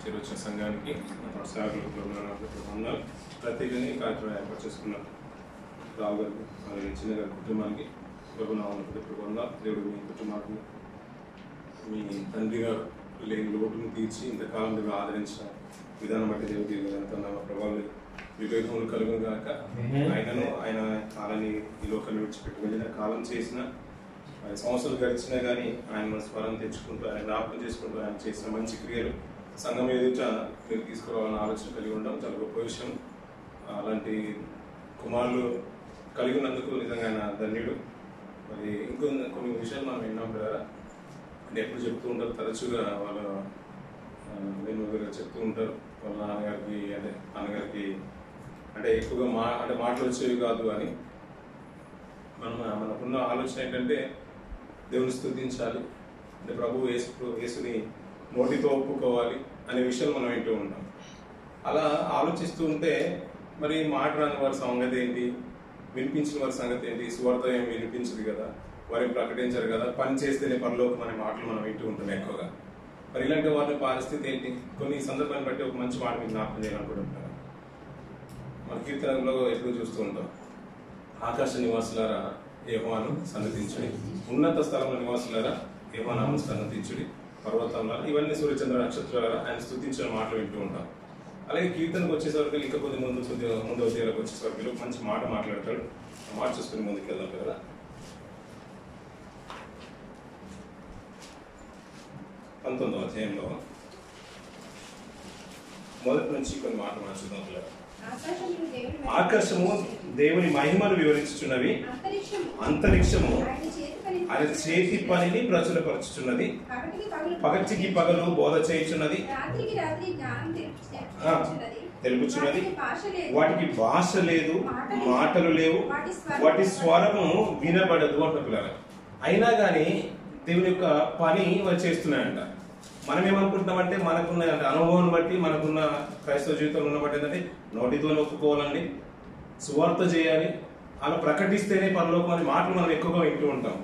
చేరొచ్చిన సంఘానికి సేవకులు ప్రత్యేకంగా ఈ కార్యక్రమం ఏర్పాటు చేసుకున్నారు. రావు గారికి అలాగే చిన్న గారి కుటుంబానికి ప్రభుత్వం దేవుడు మీ కుటుంబానికి మీ తండ్రి గారు లేని లోటును తీర్చి ఇంతకాలం మీరు ఆదరించిన విధానం బట్టి దేవుడి ప్రభావాలు వివేకములు కలుగును గాక. ఆయనను ఆయన కాలాన్ని ఈ లోకాన్ని విడిచిపెట్టి వెళ్ళిన కాలం చేసిన సంవత్సరాలు గడిచినా కానీ ఆయన మన స్వరం తెచ్చుకుంటూ ఆయన జ్ఞాపకం చేసుకుంటూ ఆయన చేసిన మంచి క్రియలు సంఘం ఎదుట మీరు తీసుకురావాలని ఆలోచన కలిగి ఉండడం చాలా గొప్ప విషయం. అలాంటి కుమారులు కలిగి ఉన్నందుకు నిజంగా ఆయన ధన్యుడు. మరి కొన్ని విషయాలు మనం విన్నాం కదా, అంటే ఎప్పుడు చెప్తూ ఉంటారు, తరచుగా వాళ్ళ వేణుగారు చెప్తూ ఉంటారు వాళ్ళ నాన్నగారికి నాన్నగారికి అంటే ఎక్కువగా మాటలు వచ్చేవి కాదు అని. మనకున్న ఆలోచన ఏంటంటే దేవుని స్తుతించాలి, అంటే ప్రభు యేసుని నోటితో ఒప్పుకోవాలి అనే విషయాలు మనం వింటూ ఉంటాం. అలా ఆలోచిస్తూ ఉంటే మరి మాట రాని వారి సంగతి ఏంటి, వినిపించిన వారి సంగతి ఏంటి, సువార్త ఏం వినిపించదు కదా, వారిని ప్రకటించారు కదా, పని చేస్తేనే పనిలోకి అనే మాటలు మనం వింటూ ఉంటాం ఎక్కువగా. మరి ఇలాంటి వారి పరిస్థితి ఏంటి? కొన్ని సందర్భాన్ని బట్టి ఒక మంచి మాట మీకు జ్ఞాపకం చేయాలనుకుంటున్నాను. మన కీర్తనలో ఎప్పుడు చూస్తూ ఉంటాం, ఆకాశ నివాసులారా యెహోవాను సన్నతించుడి, ఉన్నత స్థలంలో నివాసులారా యెహోవాను సన్నతించుడి, పర్వతంలో ఇవన్నీ సూర్యచంద్ర నక్షత్రాల ఆయన స్తుతించిన మాటలు వింటూ ఉంటాం. అలాగే కీర్తనకు వచ్చేసరికి ఇంకా కొద్ది ముందు తీరాలకు వచ్చేసరికి మంచి మాట మాట్లాడతాడు. ఆ మాట చూసుకుని ముందుకు వెళ్దాం కదా. 19వ అధ్యాయంలో మొదటి నుంచి కొన్ని మాట మార్చుదాం. ఆకాశము దేవుని మహిమను వివరించుచున్నవి, అంతరిక్షము ఆయన చేతి పనిని ప్రచురపరచుచున్నది, పగటికి పగలు బోధ చేయుచున్నది, తెలుపుచున్నది, వాటికి భాష లేదు, మాటలు లేవు, వాటి స్వరము వినబడదు అంటున్నారు. అయినా కానీ దేవుని యొక్క పని వారు చేస్తున్నాయంట. మనం ఏమనుకుంటున్నామంటే మనకున్న అనుభవం బట్టి, మనకున్న క్రైస్తవ జీవితంలో ఉన్న బట్టి ఏంటంటే నోటితో ఒప్పుకోవాలండి, సువార్త చేయాలి, అలా ప్రకటిస్తేనే పరలోకం అనే మాటలు మనం ఎక్కువగా వింటూ ఉంటాం.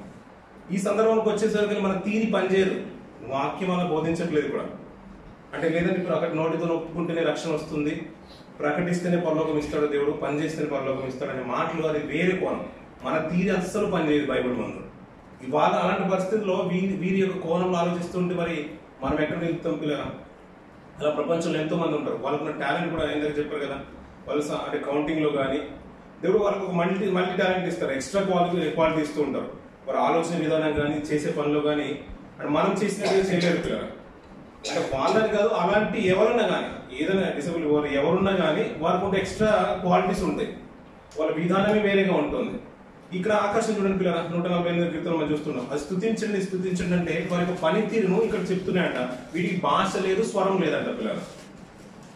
ఈ సందర్భానికి వచ్చేసరికి మన తీరి పనిచేయదు, వాక్యం అలా బోధించట్లేదు కూడా. అంటే లేదంటే ఇప్పుడు అక్కడ నోటితో ఒప్పుకుంటేనే రక్షణ వస్తుంది, ప్రకటిస్తేనే పరలోకం ఇస్తాడు దేవుడు, పని చేస్తేనే పరలోకం ఇస్తాడు అనే మాటలు అది వేరే కోణం. మన తీరి అస్సలు పనిచేయదు బైబిల్ ముందు. ఇవాళ అలాంటి పరిస్థితుల్లో వీరి యొక్క కోణంలో ఆలోచిస్తుంటే మరి మనం ఎక్కడ నిలుపుతాం పిల్లరా? అలా ప్రపంచంలో ఎంతో మంది ఉంటారు, వాళ్ళకున్న టాలెంట్ కూడా ఏంటంటే చెప్పారు కదా, వాళ్ళు అంటే కౌంటింగ్లో కానీ దేవుడు వాళ్ళకు ఒక మల్టీ టాలెంట్ ఇస్తారు, ఎక్స్ట్రా క్వాలిటీ ఇస్తూ ఉంటారు. వారి ఆలోచన విధానం కానీ, చేసే పనిలో కానీ అంటే మనం చేసినట్టు చేయలేరు పిల్లరా. అంటే వాళ్ళని కాదు, అలాంటి ఎవరున్నా కానీ, ఏదైనా డిసబుల్ ఎవరున్నా కానీ వారికి ఉంటే ఎక్స్ట్రా క్వాలిటీస్ ఉంటాయి, వాళ్ళ విధానమే వేరేగా ఉంటుంది. ఇక్కడ ఆకాశం చూడండి పిల్లరా, 148 కీర్తనలు మనం చూస్తున్నాం. అది స్తుతించండి అంటే వారి యొక్క పనితీరును ఇక్కడ చెప్తున్నాయంట. వీటికి భాష లేదు, స్వరం లేదంట పిల్లరా.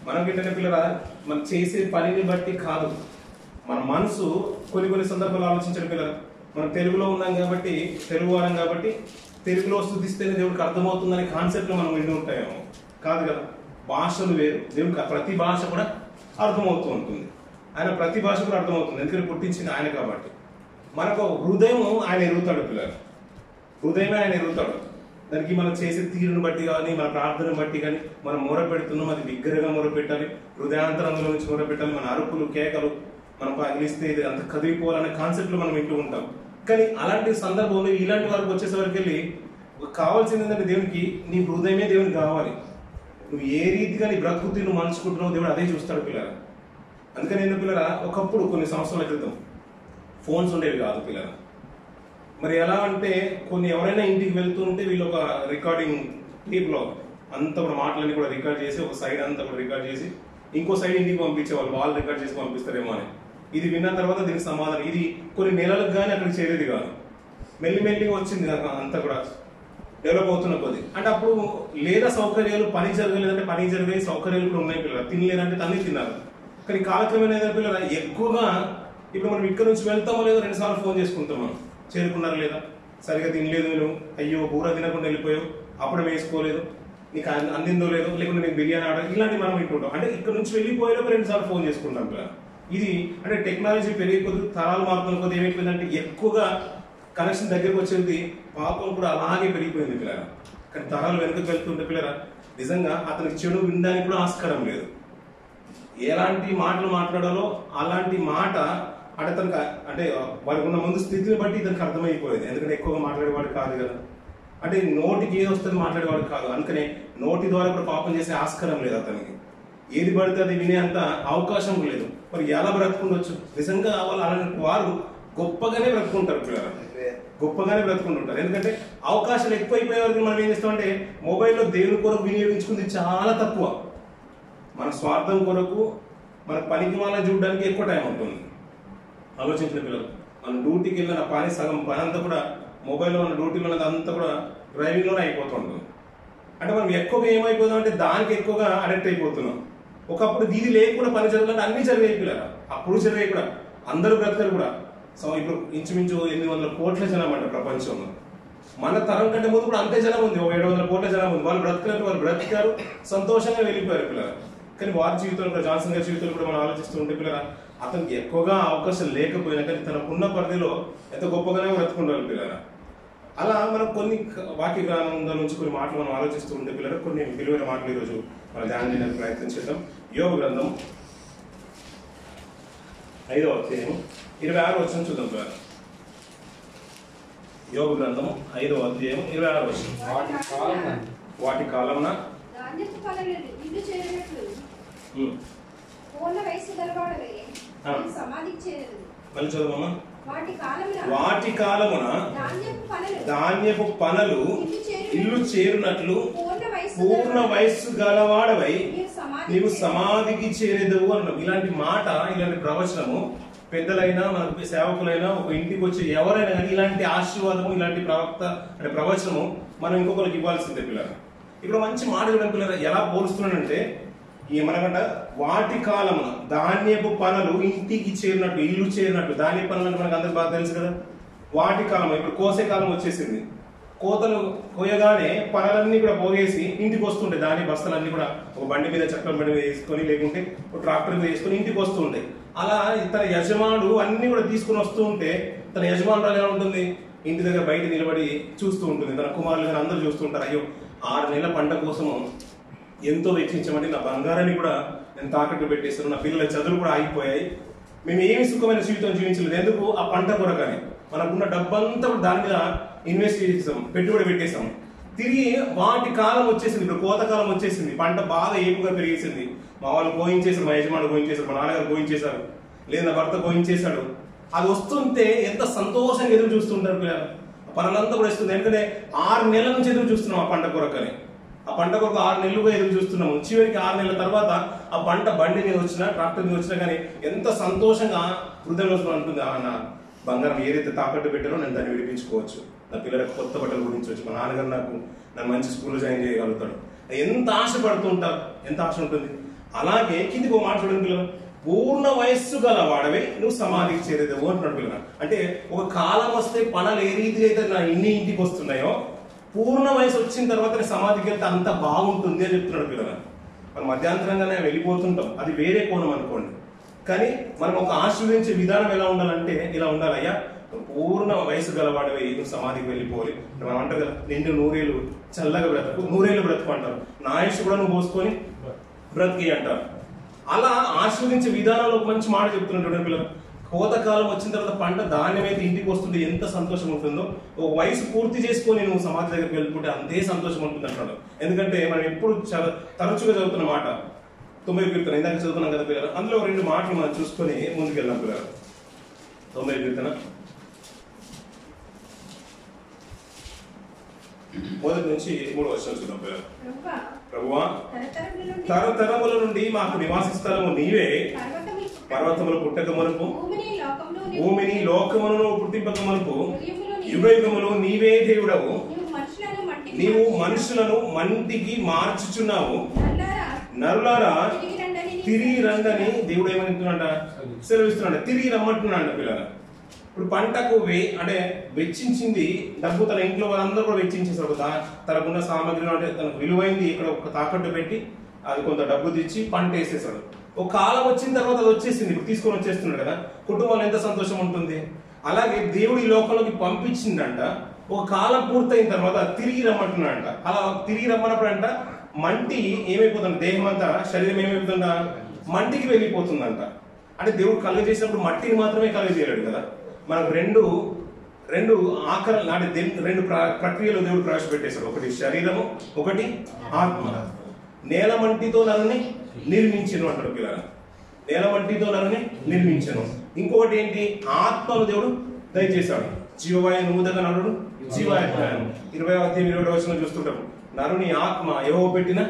మనకి ఏంటంటే పిల్లరా, మనం చేసే పనిని బట్టి కాదు, మన మనసు కొన్ని సందర్భాలు ఆలోచించండి పిల్లరా. మనం తెలుగులో ఉన్నాం కాబట్టి, తెలుగు వారం కాబట్టి తెలుగులో స్తుతిస్తేనే దేవుడికి అర్థమవుతుందనే కాన్సెప్ట్లో మనం వింటూ ఉంటాయేమో. కాదు కదా, భాషలు వేరు, దేవుడికి ప్రతి భాష కూడా అర్థమవుతూ ఉంటుంది. ఆయన ప్రతి భాష కూడా అర్థమవుతుంది, ఎందుకంటే పుట్టించింది ఆయన కాబట్టి. మనకు హృదయం ఆయన ఎరుగుతాడు పిల్లలు, హృదయమే ఆయన ఎరుగుతాడు. దానికి మనం చేసే తీరును బట్టి కానీ, మన ప్రార్థనను బట్టి కానీ, మనం మొరపెడుతున్నాం, అది బిగ్గరగా మొరపెట్టాలి, హృదయాంతరంలో నుంచి మొరపెట్టాలి. మన అరుపులు కేకలు మనం పగిలిస్తే ఇది అంత కదిలిపోవాలనే కాన్సెప్ట్లో మనం వింటూ ఉంటాం. కానీ అలాంటి సందర్భంలో ఇలాంటి వరకు వచ్చేసరికి వెళ్ళి కావాల్సింది ఏంటంటే దేవునికి నీ హృదయమే దేవునికి కావాలి. నువ్వు ఏ రీతిగా నీ బ్రతుకుతీ నువ్వు మలుచుకుంటున్నావు దేవుడు అదే చూస్తాడు పిల్లరా. అందుకని నేను పిల్లరా, ఒకప్పుడు కొన్ని సంవత్సరాల క్రితం ఫోన్స్ ఉండేవి కాదు పిల్లరా. మరి ఎలా అంటే ఎవరైనా ఇంటికి వెళ్తూ ఉంటే వీళ్ళు ఒక రికార్డింగ్ టేప్లో అంతా కూడా మాటలన్నీ కూడా రికార్డ్ చేసి ఒక సైడ్ అంతా కూడా రికార్డ్ చేసి ఇంకో సైడ్ ఇంటికి పంపించేవాళ్ళు, వాళ్ళు రికార్డ్ చేసి పంపిస్తారేమో అని. ఇది విన్న తర్వాత దీనికి సమాధానం, ఇది కొన్ని నెలలకు కానీ అక్కడికి చేరేది కాదు, మెల్లిగా వచ్చింది అంతా కూడా డెవలప్ అవుతున్న కొద్ది. అంటే అప్పుడు లేదా సౌకర్యాలు, పని జరగలేదంటే పని జరిగే సౌకర్యాలు కూడా ఉన్నాయి పిల్లలు, తినలేదంటే తల్లి తిన్నారు. కానీ కాలక్రమేణా ఏదైనా పిల్లలు ఎక్కువగా ఇప్పుడు మనం ఇక్కడ నుంచి వెళ్తామో లేదో 2 సార్లు ఫోన్ చేసుకుంటాం, మనం చేరుకున్నారా లేదా, సరిగా తినలేదు నువ్వు, అయ్యో బూర తినకుండా వెళ్ళిపోయావు, అప్పుడు వేసుకోలేదు, నీకు అందిందో లేదో, లేకుంటే నేను బిర్యానీ ఆర్డర్, ఇలాంటివి మనం వింటుంటాం. అంటే ఇక్కడ నుంచి వెళ్ళిపోయేలోపు 2 సార్లు ఫోన్ చేసుకుంటాం పిల్లలు. ఇది అంటే టెక్నాలజీ పెరిగే కొద్ది, తరాలు మారుతున్న కొద్ది ఏమైపోయిందంటే ఎక్కువగా కనెక్షన్ దగ్గరకు వచ్చేది, పాపం కూడా అలాగే పెరిగిపోయింది పిల్లలు. కానీ తరాలు వెనుకకు వెళ్తుంటే పిల్లరా నిజంగా అతనికి చెడు వినడానికి కూడా ఆస్కారం లేదు. ఎలాంటి మాటలు మాట్లాడాలో అలాంటి మాట అంటే తనకు అంటే వారికి ఉన్న ముందు స్థితిని బట్టి ఇతనికి అర్థమైపోయేది. ఎందుకంటే ఎక్కువగా మాట్లాడేవాడు కాదు కదా, అంటే నోటికి ఏది వస్తుంది మాట్లాడేవాడు కాదు. అందుకనే నోటి ద్వారా కూడా పాపం చేసే ఆస్కారం లేదు అతనికి. ఏది పడితే అది వినే అంత అవకాశం లేదు. మరి ఎలా బ్రతుకుండొచ్చు? నిజంగా వాళ్ళు అలాంటి వారు గొప్పగానే బ్రతుకుంటారు పిల్లలు, గొప్పగానే బ్రతుకుంటుంటారు. ఎందుకంటే అవకాశాలు ఎక్కువైపోయే వరకు మనం ఏం చేస్తామంటే మొబైల్లో దేవుని కొరకు వినియోగించుకుంది చాలా తక్కువ. మన స్వార్థం కొరకు మన పనికి వాళ్ళ చూడడానికి ఎక్కువ టైం ఉంటుంది. ఆలోచించిన పిల్లలు మన డ్యూటీకి వెళ్ళిన పని సగం పని అంతా కూడా మొబైల్లో మన డ్యూటీలో ఉన్నది అంతా కూడా డ్రైవింగ్లోనే అయిపోతుంది. అంటే మనం ఎక్కువగా ఏమైపోతాం అంటే దానికి ఎక్కువగా అడెక్ట్ అయిపోతున్నాం. ఒకప్పుడు ఇది లేకుండా పని జరగాలంటే అన్ని జరిగాయి పిల్లలు, అప్పుడు జరిగాయి కూడా, అందరూ బ్రతకరు కూడా. సో ఇప్పుడు ఇంచుమించు 800 కోట్ల జనం అంట ప్రపంచంలో. మన తరం కంటే ముందు కూడా అంతే జనం ఉంది, 700 కోట్ల జనం ఉంది. వాళ్ళు బ్రతకలేదు, వాళ్ళు బ్రతికారు, సంతోషంగా వెళ్ళిపోయారు పిల్లలు. కానీ వారి జీవితంలో కూడా జాన్సన్ గారి జీవితంలో కూడా మనం ఆలోచిస్తూ ఉంటే పిల్లల అతనికి ఎక్కువగా అవకాశం లేకపోయినా కానీ తనకున్న పరిధిలో ఎంత గొప్పగానే బ్రతుకుండాలి పిల్లల. అలా మనం కొన్ని వాక్య గ్రంథం నుంచి కొన్ని మాటలు మనం ఆలోచిస్తూ ఉంటే పిల్లలు కొన్ని విలువైన మాటలు ఈరోజు మనం ధ్యానం చేయడానికి ప్రయత్నం చేద్దాం. యోబు గ్రంథం 5వ అధ్యాయం 26వ వచనం చూద్దాం పిల్లలు. యోబు గ్రంథం 5వ అధ్యాయం 26వ వచనం. వాటి కాలమున మళ్ళీ చదువమ్మా. వాటి కాలమున ధాన్యపు పనలు ఇల్లు చేరునట్లు పూర్ణ వయస్సు గలవాడవై నీవు సమాధికి చేరేదవు అన్నావు. ఇలాంటి మాట, ఇలాంటి ప్రవచనము పెద్దలైనా మనకు సేవకులైనా ఒక ఇంటికి వచ్చే ఎవరైనా కానీ ఇలాంటి ఆశీర్వాదము, ఇలాంటి ప్రవక్త అంటే ప్రవచనము మనం ఇంకొకరికి ఇవ్వాల్సిందే పిల్లలు. ఇక్కడ మంచి మాట చూడండి పిల్లలు, ఎలా పోలుస్తున్నానంటే ఏమనగంట వాటి కాలమున ధాన్యపు పనులు ఇంటికి చేరినట్టు, ఇల్లు చేరినట్టు. ధాన్య పనులు అంటే మనకు అందరికి బాగా తెలుసు కదా. వాటి కాలం, ఇప్పుడు కోసే కాలం వచ్చేసింది. కోతలు కోయగానే పనులన్నీ కూడా పోగేసి ఇంటికి వస్తుంటాయి. ధాన్య బస్తాలన్నీ కూడా ఒక బండి మీద, చక్రం బండి మీద వేసుకొని, లేకుంటే ఒక ట్రాక్టర్ మీద వేసుకొని ఇంటికి వస్తూ ఉంటాయి. అలా తన యజమానుడు అన్ని కూడా తీసుకుని వస్తూ ఉంటే తన యజమానురాలు ఎలా ఉంటుంది, ఇంటి దగ్గర బయట నిలబడి చూస్తూ ఉంటుంది. తన కుమారులు కానీ అందరూ చూస్తూ ఉంటారు. అయ్యో 6 నెలల పంట కోసము ఎంతో వెచ్చించమంటే నా బంగారాన్ని కూడా నేను తాకట్టు పెట్టేస్తాను, నా పిల్లల చదువులు కూడా ఆగిపోయాయి, మేము ఏమి సుఖమైన జీవితం జీవించలేదు. ఎందుకు? ఆ పంట కొరకని. మనకున్న డబ్బంతా కూడా దాని మీద ఇన్వెస్ట్ చేసాం, పెట్టుబడి పెట్టేశాం. తిరిగి వాటి కాలం వచ్చేసింది, ఇప్పుడు కోత కాలం వచ్చేసింది. పంట బాగా ఏపుగా పెరిగేసింది. మా వాళ్ళు గోయించేశారు, మా యజమానులు గోయించేశారు, మా నాన్నగారు గోయించేశారు, లేదా నా భర్త గోయించేశాడు. అది వస్తుంటే ఎంత సంతోషంగా ఎదురు చూస్తుంటారు పిల్లలు. పనులంతా కూడా వస్తుంది. ఎందుకంటే 6 నెలల నుంచి ఎదురు చూస్తున్నాం ఆ పంట కొరకని. ఆ పంట కొరకు 6 నెలలుగా ఎదురు చూస్తున్నాము. చివరికి 6 నెలల తర్వాత ఆ పంట బండి మీద వచ్చినా, ట్రాక్టర్ మీద వచ్చినా కానీ ఎంత సంతోషంగా హృదయంలో ఉంటుంది. నా బంగారం ఏదైతే తాకట్టు పెట్టారో నేను దాన్ని విడిపించుకోవచ్చు, నా పిల్లలకు కొత్త బట్టలు గురించవచ్చు, మా నాన్నగారు నన్ను మంచి స్కూల్లో జాయిన్ చేయగలుగుతాడు. ఎంత ఆశపడుతూ ఉంటారు, ఎంత ఆశ ఉంటుంది. అలాగే కిందికి ఒక మాట చూడండి పిల్లలు, పూర్ణ వయస్సు గల వాడవే నువ్వు సమాధికి చేరేదేవు అంటున్నాడు పిల్లలు. అంటే ఒక కాలం వస్తే పనులు ఏ రీతిగా అయితే నా ఇంటికి వస్తున్నాయో, పూర్ణ వయసు వచ్చిన తర్వాత సమాధికి వెళ్తే అంత బాగుంటుంది అని చెప్తున్నాడు పిల్లలు. మనం మధ్యాంతరంగానే వెళ్ళిపోతుంటాం, అది వేరే కోణం అనుకోండి. కానీ మనం ఒక ఆశీర్వదించే విధానం ఎలా ఉండాలంటే ఇలా ఉండాలి. అయ్యా పూర్ణ వయసు గలవాడవే నువ్వు సమాధికి వెళ్ళిపోవాలి. మనం అంటారు కదా, నిండు 100 ఏళ్ళు చల్లగా బ్రతుకు, 100 ఏళ్ళు బ్రతుకు అంటారు. నా ఆయుష్ కూడా నువ్వు పోసుకొని బ్రతికి అంటారు. అలా ఆశీర్వదించే విధానంలో ఒక మంచి మాట చెప్తున్నాడు పిల్లలు. కోతకాలం వచ్చిన తర్వాత పంట ధాన్యం అయితే ఇంటికి వస్తుంటే ఎంత సంతోషం ఉంటుందో, ఒక వయసు పూర్తి చేసుకొని నువ్వు సమాధి దగ్గరికి వెళ్ళిపోతే అంతే సంతోషం ఉంటుంది అంటాడు. ఎందుకంటే మనం ఎప్పుడు తరచుగా చదువుతున్న మాట 90 కీర్తన, ఇందాక చదువుతున్నాం కదా పిల్లలు. అందులో 2 మాటలు మనం చూసుకొని ముందుకెళ్దాం పిల్లలు. 90 కీర్తన 1 నుంచి 3 వర్షాలు చూద్దాం పిల్లలు. ప్రభువా, తరతరముల నుండి మాకు నివాస స్థలము నీవే, పర్వతములు పుట్టక మనుపు, భూమిని లోకమును పుట్టింపక మనుపు, యుగయుగములు నీవే దేవుడవు, నీవు మనుషులను మంటికి మార్చుచున్నావు, నరులారా తిరిగి రండని దేవుడు ఏమంటున్నాడ, సెలవిస్తున్నాడు. తిరిగి రమ్మంటున్నాడు పిల్లలు. ఇప్పుడు పంటకు అంటే వెచ్చించింది డబ్బు తన ఇంట్లో వాళ్ళందరూ కూడా వెచ్చించేసారు. తనకున్న సామాగ్రిలో అంటే తనకు విలువైంది ఇక్కడ ఒక తాకట్టు పెట్టి అది కొంత డబ్బు తెచ్చి పంట వేసేసాడు. ఒక కాలం వచ్చిన తర్వాత అది వచ్చేసింది, ఇప్పుడు తీసుకొని వచ్చేస్తున్నాడు కదా. కుటుంబంలో ఎంత సంతోషం ఉంటుంది. అలాగే దేవుడు ఈ లోకంలోకి పంపించిందంట. ఒక కాలం పూర్తయిన తర్వాత తిరిగి రమ్మంటున్నాడంట. అలా తిరిగి రమ్మన్నప్పుడంట మంటి ఏమైపోతుంది, దేహం అంతా శరీరం ఏమైపోతుందా మంటికి వెళ్ళిపోతుందంట. అంటే దేవుడు కలుగ చేసినప్పుడు మట్టిని మాత్రమే కలుగ చేయలేడు కదా, మనకు రెండు ఆకరణ అంటే రెండు ప్రక్రియలు దేవుడు ప్రవేశపెట్టేశాడు. ఒకటి శరీరము, ఒకటి ఆత్మ. నేల మంటితో నన్ను నిర్మించను అంటాడు పిల్లల, నేల మంటితో నన్ను నిర్మించను. ఇంకొకటి ఏంటి, ఆత్మను దేవుడు దయచేశాడు. జీవవాయు నూదక నరుడు జీవాయను 20-20 చూస్తుంటాం. నరుని ఆత్మ యెహోవా పెట్టిన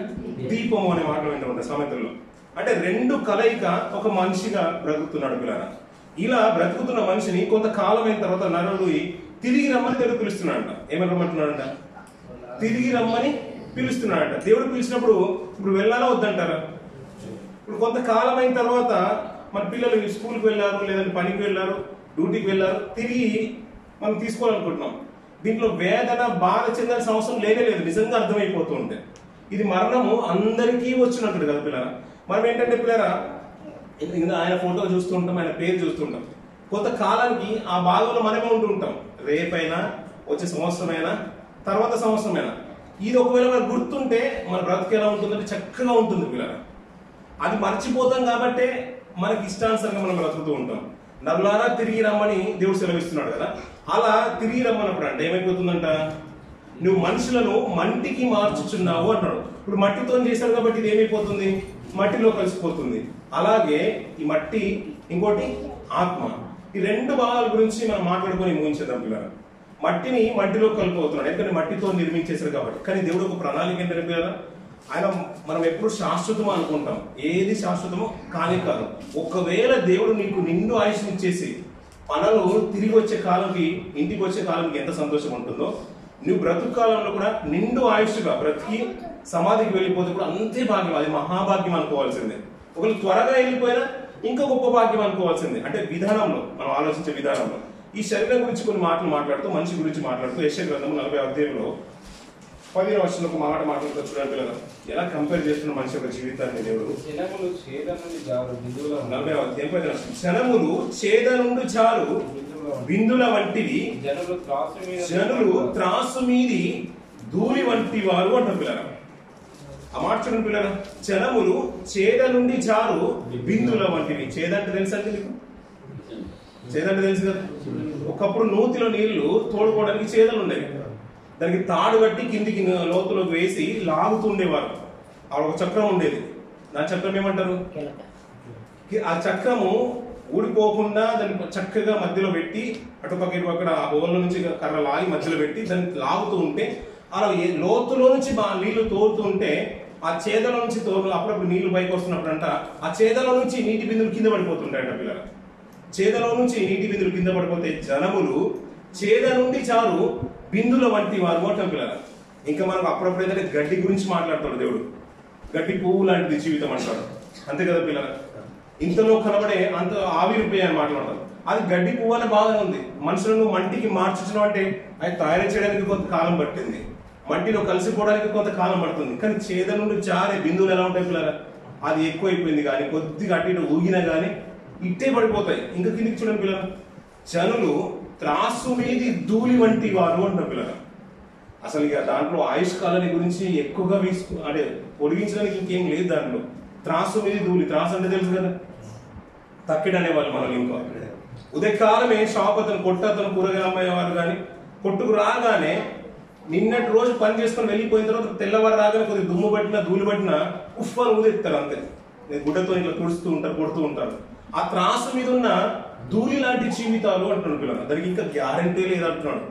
దీపము అనే మాట వింటూ ఉంటాం సామెతల్లో. అంటే రెండు కలయిక ఒక మనిషిగా బ్రతుకుతున్నాడు పిల్లల. ఇలా బ్రతుకుతున్న మనిషిని కొంతకాలం అయిన తర్వాత నరుడు తిరిగి రమ్మని దేవుడు పిలుస్తున్నాడంట. ఏమని రమ్మంటున్నాడంట, తిరిగి రమ్మని పిలుస్తున్నాడంట. దేవుడు పిలిచినప్పుడు ఇప్పుడు వెళ్ళాలా వద్దంటారా? ఇప్పుడు కొంతకాలం అయిన తర్వాత మన పిల్లలు స్కూల్కి వెళ్ళారు, లేదంటే పనికి వెళ్ళారు, డ్యూటీకి వెళ్ళారు, తిరిగి మనం తీసుకోవాలనుకుంటున్నాం. దీంట్లో వేదన బాధ చెందాల్సిన అవసరం లేదు, నిజంగా అర్థమైపోతూ ఉంటే ఇది మరణము అందరికీ వచ్చినట్టు కదా పిల్లల. మనం ఏంటంటే పిల్లల ఆయన ఫోటో చూస్తూ ఉంటాం, ఆయన పేరు చూస్తుంటాం. కొంతకాలానికి ఆ బాధలో మనమే ఉంటూ ఉంటాం. రేపైనా, వచ్చే సంవత్సరమైనా, తర్వాత సంవత్సరమైనా ఇది ఒకవేళ మనకు గుర్తుంటే మన బ్రతుకు ఎలా ఉంటుందంటే చక్కగా ఉంటుంది పిల్లల. అది మర్చిపోతాం కాబట్టే మనకి ఇష్టానుసారంగా మనం బ్రతుకుతూ ఉంటాం. నరులారా తిరిగి రమ్మని దేవుడు సెలవిస్తున్నాడు కదా. అలా తిరిగి రమ్మన్నప్పుడు అంటే ఏమైపోతుందంట, నువ్వు మనుషులను మంటికి మార్చుచున్నావు అంటాడు. ఇప్పుడు మట్టితో చేశాడు కాబట్టి ఇది ఏమైపోతుంది, మట్టిలో కలిసిపోతుంది. అలాగే ఈ మట్టి, ఇంకోటి ఆత్మ, ఈ రెండు భాగాల గురించి మనం మాట్లాడుకొని ముగించేద్దాం పిల్లలు. మట్టిని మట్టిలో కలిపోతున్నాడు, ఎందుకంటే మట్టితో నిర్మించేశారు కాబట్టి. కానీ దేవుడు ఒక ప్రణాళిక ఏంటంటే పిల్లల, ఆయన మనం ఎప్పుడు శాశ్వతం అనుకుంటాం, ఏది శాశ్వతమో కానీ కాదు. ఒకవేళ దేవుడు నీకు నిండు ఆయుష్ని ఇచ్చేసి మనలు తిరిగి వచ్చే కాలంకి, ఇంటికి వచ్చే కాలంకి ఎంత సంతోషం ఉంటుందో, నువ్వు బ్రతుకు కాలంలో కూడా నిండు ఆయుష్గా బ్రతికి సమాధికి వెళ్ళిపోతే కూడా అంతే భాగ్యం. అది మహాభాగ్యం అనుకోవాల్సిందే. ఒకవేళ త్వరగా వెళ్ళిపోయినా ఇంకా గొప్ప భాగ్యం అనుకోవాల్సిందే. అంటే విధానంలో, మనం ఆలోచించే విధానంలో. ఈ శరీరం గురించి కొన్ని మాటలు మాట్లాడుతూ, మనిషి గురించి మాట్లాడుతూ యెషయా గ్రంథం 40వ అధ్యాయంలో 10వ వచనంలో ఒక మాట మాట్లాడుతూ చూడండి పిల్లలు, ఎలా కంపేర్ చేస్తున్న మనిషి యొక్క జీవితాన్ని దేవుడు. 40వ అధ్యాయం 10వ వచనం, జనములు చేద నుండి జారు బిందుల వంటివి, జనులు త్రాసు మీది ధూళి వంటి వారు అంటారు పిల్లల. ఆ మాట చూడండి పిల్లల, జనములు చేద నుండి జారు బిందుల వంటివి. చేదంటే తెలుసా అండి మీకు? చేదంటే తెలుసు కదా. ఒకప్పుడు నూతిలో నీళ్లు తోడుకోవడానికి చేదలు ఉండేవి. దానికి తాడు కట్టి కిందికి లోతులోకి వేసి లాగుతుండేవారు. అక్కడ ఒక చక్రం ఉండేది. దాని చక్రం ఏమంటారు? ఆ చక్రము ఊడిపోకుండా దాన్ని చక్కగా మధ్యలో పెట్టి అటుపక్క ఇటుపక్కడ ఆ హోల్లో నుంచి కర్ర లాగి మధ్యలో పెట్టి దాన్ని లాగుతూ ఉంటే, అలా లోతులో నుంచి నీళ్లు తోడుతూ ఉంటే ఆ చేదల నుంచి అప్పుడప్పుడు నీళ్లు పైకి వస్తున్నప్పుడు అంట ఆ చేదల నుంచి నీటి బిందులు కింద పడిపోతుంటాయంట పిల్లలు. చేదలో నుంచి నీటి బిందులు కింద పడిపోతే జనములు చేద నుండి చారు బిందుల వంటి వారు అంటాం పిల్లలు. ఇంకా మనకు అప్పుడప్పుడు ఏంటంటే గడ్డి గురించి మాట్లాడతాడు దేవుడు. గడ్డి పువ్వు లాంటిది జీవితం అంటాడు, అంతే కదా పిల్లలు. ఇంతలో కనబడే అంత ఆవిరిపోయి అని మాట్లాడతారు. అది గడ్డి పువ్వు అనే బాగానే ఉంది. మనుషులను మంటికి మార్చడం అంటే అది తయారు చేయడానికి కొంతకాలం పట్టింది, మట్టిలో కలిసిపోవడానికి కొంతకాలం పడుతుంది. కానీ చేద నుండి జారే బిందువులు ఎలా ఉంటాయి పిల్లల, అది ఎక్కువైపోయింది కానీ కొద్దిగా అటు ఇటు ఊగినా కానీ ఇట్టే పడిపోతాయి. ఇంకా కిందికి చూడండి పిల్లలు, జనులు త్రాసు మీది ధూళి వంటి వారు అంటారు పిల్లలు. అసలు ఇక దాంట్లో ఆయుష్కాలని గురించి ఎక్కువగా అంటే పొడిగించడానికి ఇంకేం లేదు దాంట్లో. త్రాసు మీది ధూళి, త్రాసు అంటే తెలుసు కదా, తక్కిడి అనేవాళ్ళు మనల్ని. ఇంకో ఉదయకాలమే షాప్ అతను, కొట్టతను, కూరగాయలు అమ్మేవారు కానీ కొట్టుకు రాగానే నిన్నటి రోజు పని చేసుకొని వెళ్ళిపోయిన తర్వాత తెల్లవారు రాగానే కొద్దిగా దుమ్ము పట్టినా ధూళి పట్టినా ఉఫ్ఫని ఊదెత్తారు అంతే. గుడ్డతో ఇట్లా తుడుస్తూ ఉంటారు, కొడుతూ ఉంటారు. ఆ త్రాసు మీద ఉన్న ధూళి లాంటి జీవితాలు అంటున్నాడు పిల్లలు. దానికి ఇంకా గ్యారంటీ లేదు అంటున్నాడు.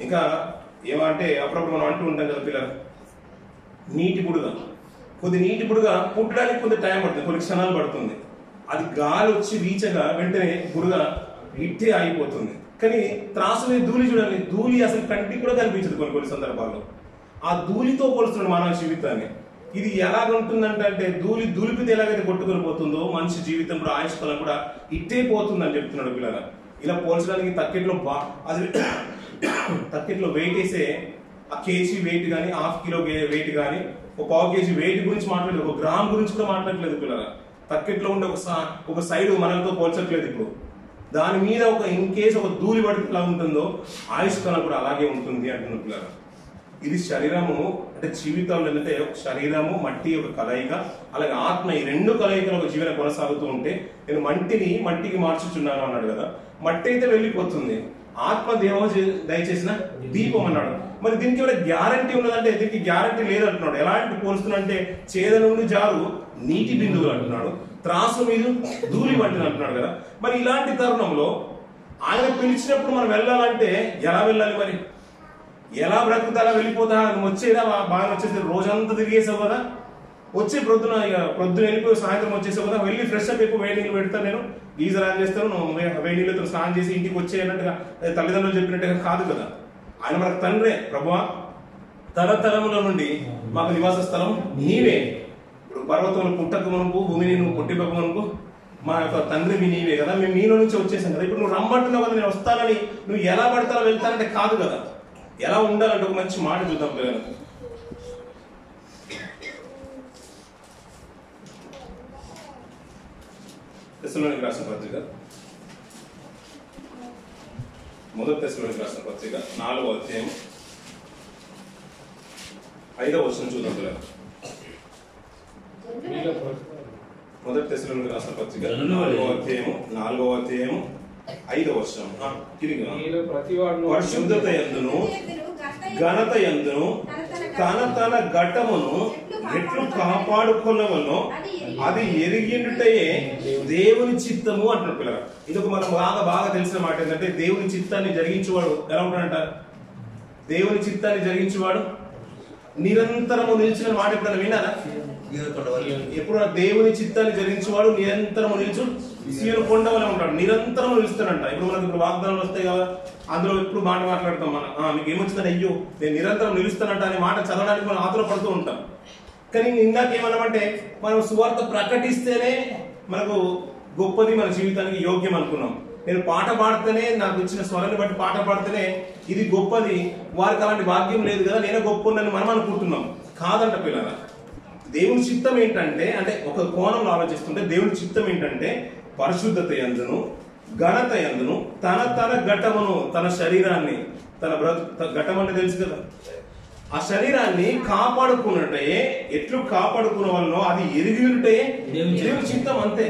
ఇంకా ఏమంటే అప్పుడప్పుడు మనం అంటూ ఉంటాం కదా పిల్లలు, నీటి బుడుగ, నీటి బుడుగ పుట్టడానికి కొద్ది టైం పడుతుంది, కొన్ని క్షణాలు పడుతుంది. అది గాలి వచ్చి వీచగా వెంటనే బుడుగ ఇట్టే ఆగిపోతుంది. కానీ త్రాసు మీద ధూళి చూడండి, ధూళి అసలు కంటికి కూడా కనిపించదు కొన్ని సందర్భాల్లో. ఆ ధూళితో పోలుస్తున్నాడు మానవ జీవితాన్ని. ఇది ఎలాగుంటుందంటే ధూళి దులిపితే ఎలాగైతే కొట్టుకొని పోతుందో మనిషి జీవితం కూడా, ఆయుష్కాలం కూడా ఇట్టే పోతుందని చెప్తున్నాడు పిల్లల. ఇలా పోల్చడానికి తక్కెట్లో వెయిట్ వేసే ఆ కేజీ వెయిట్ కానీ, హాఫ్ కిలో వెయిట్ కానీ, ఒక పావు కేజీ వెయిట్ గురించి మాట్లాడలేదు, ఒక గ్రామ్ గురించి కూడా మాట్లాడలేదు పిల్లల. తక్కెట్లో ఉండే ఒక సైడ్ మనలతో పోల్చట్లేదు. ఇప్పుడు దాని మీద ఒక ఇన్ కేసు ఒక ధూళి పడితే ఎలా ఉంటుందో ఆయుష్కాలం కూడా అలాగే ఉంటుంది అంటున్నారు పిల్లలు. ఇది శరీరము అంటే జీవితంలో ఏంటంటే శరీరము మట్టి ఒక కలయిక, అలాగే ఆత్మ, ఈ రెండు కలయికలు ఒక జీవన కొనసాగుతూ ఉంటే నేను మట్టికి మార్చుచున్నాను అన్నాడు కదా. మట్టి అయితే వెళ్ళిపోతుంది, ఆత్మ దేవం దయచేసిన దీపం అన్నాడు. మరి దీనికి ఏమైనా గ్యారంటీ ఉన్నదంటే దీనికి గ్యారంటీ లేదంటున్నాడు. ఎలాంటి పోలుస్తున్నంటే చేద నుండి జారు నీటి బిందువులు అంటున్నాడు, త్రాసు మీద ధూళి పట్టిన అంటున్నాడు కదా. మరి ఇలాంటి తరుణంలో ఆయన పిలిచినప్పుడు మనం వెళ్ళాలంటే ఎలా వెళ్ళాలి? మరి ఎలా బ్రతుకుతా అలా వెళ్ళిపోతా? వచ్చేదా బాగా వచ్చేసి రోజంతా తిరిగేసావు కదా, వచ్చి ప్రొద్దున వెళ్ళిపోయి సాయంత్రం వచ్చేసావు కదా, వెళ్ళి ఫ్రెష్ అప్ ఎక్కువ వేడి నీళ్ళు పెడతాను, నేను గీజర్ ఆన్ చేస్తాను, వేడి నీళ్ళతో స్నానం చేసి ఇంటికి వచ్చేయన్నట్టుగా తల్లిదండ్రులు చెప్పినట్టుగా కాదు కదా. ఆయన మనకు తండ్రే. ప్రభువా, తరతరముల నుండి మాకు నివాస స్థలం నీవే. ఇప్పుడు పర్వతంలో పుట్టక మునుపు, భూమిని నువ్వు పుట్టిపక మునుపు మా యొక్క తండ్రి నీవే కదా, మేము నీలో నుంచి వచ్చేసాం కదా. ఇప్పుడు నువ్వు రమ్మంటున్నావు కదా, నేను వస్తానని నువ్వు ఎలా పడతానో వెళ్తానంటే కాదు కదా. ఎలా ఉండాలంటే ఒక మంచి మాట చూద్దాం పిల్లలకు. తెస్సలోనికీయులకు రాసిన పత్రిక, మొదటి తెస్సలోనికీయులకు రాసిన పత్రిక 4వ అధ్యాయం 5వ వచనం చూద్దాం పిల్లలు. మొదటి తెస్సలోనికీయులకు రాసిన పత్రిక 4వ అధ్యాయం 5వ వచనం. పరిశుద్ధత యందును ఘనత యందును తన ఘట్టమును ఎట్లు కాపాడుకున్నవనో అది ఎరిగిండుటయే దేవుని చిత్తము అంటున్నారు పిల్లలు. ఇది ఒక మనం బాగా తెలిసిన మాట ఏంటంటే, దేవుని చిత్తాన్ని జరిగించేవాడు ఎలా ఉంటాడంట? దేవుని చిత్తాన్ని జరిగించేవాడు నిరంతరము నిలిచిన మాట ఎప్పుడైనా విన్నారా? ఎప్పుడు దేవుని చిత్తాన్ని జరిగించేవాడు నిరంతరము నిలుచు సీయోను కొండ వలె ఉంటాడు, నిరంతరం నిలుస్తాడంట. ఇప్పుడు వాగ్దానాలు వస్తాయి కదా, అందులో ఎప్పుడు మాట మాట్లాడతాం మనం, మీకు ఏమొచ్చిందని, అయ్యో నేను నిరంతరం నిలుస్తానంట అనే మాట చదవడానికి మనం ఆతుర పడుతూ ఉంటాం. కానీ ఇందాక ఏమన్నామంటే, మనం సువార్త ప్రకటిస్తేనే మనకు గొప్పది, మన జీవితానికి యోగ్యం అనుకున్నాం. నేను పాట పాడితేనే, నాకు ఇచ్చిన స్వరాన్ని బట్టి పాట పాడితేనే ఇది గొప్పది, వారికి అలాంటి భాగ్యం లేదు కదా, నేనే గొప్పని మనం అనుకుంటున్నాం. కాదంట పిల్లల. దేవుని చిత్తం ఏంటంటే, అంటే ఒక కోణంలో ఆలోచిస్తుంటే దేవుని చిత్తం ఏంటంటే, పరిశుద్ధత యందును ఘనత యందును తన ఘటమును, తన శరీరాన్ని, తన ఘటం అంటే తెలుసు కదా, ఆ శరీరాన్ని కాపాడుకున్నట్టే, ఎట్లు కాపాడుకున్నవన్నో అది ఎరిగినట్టే దేవుని చిత్తం. అంతే.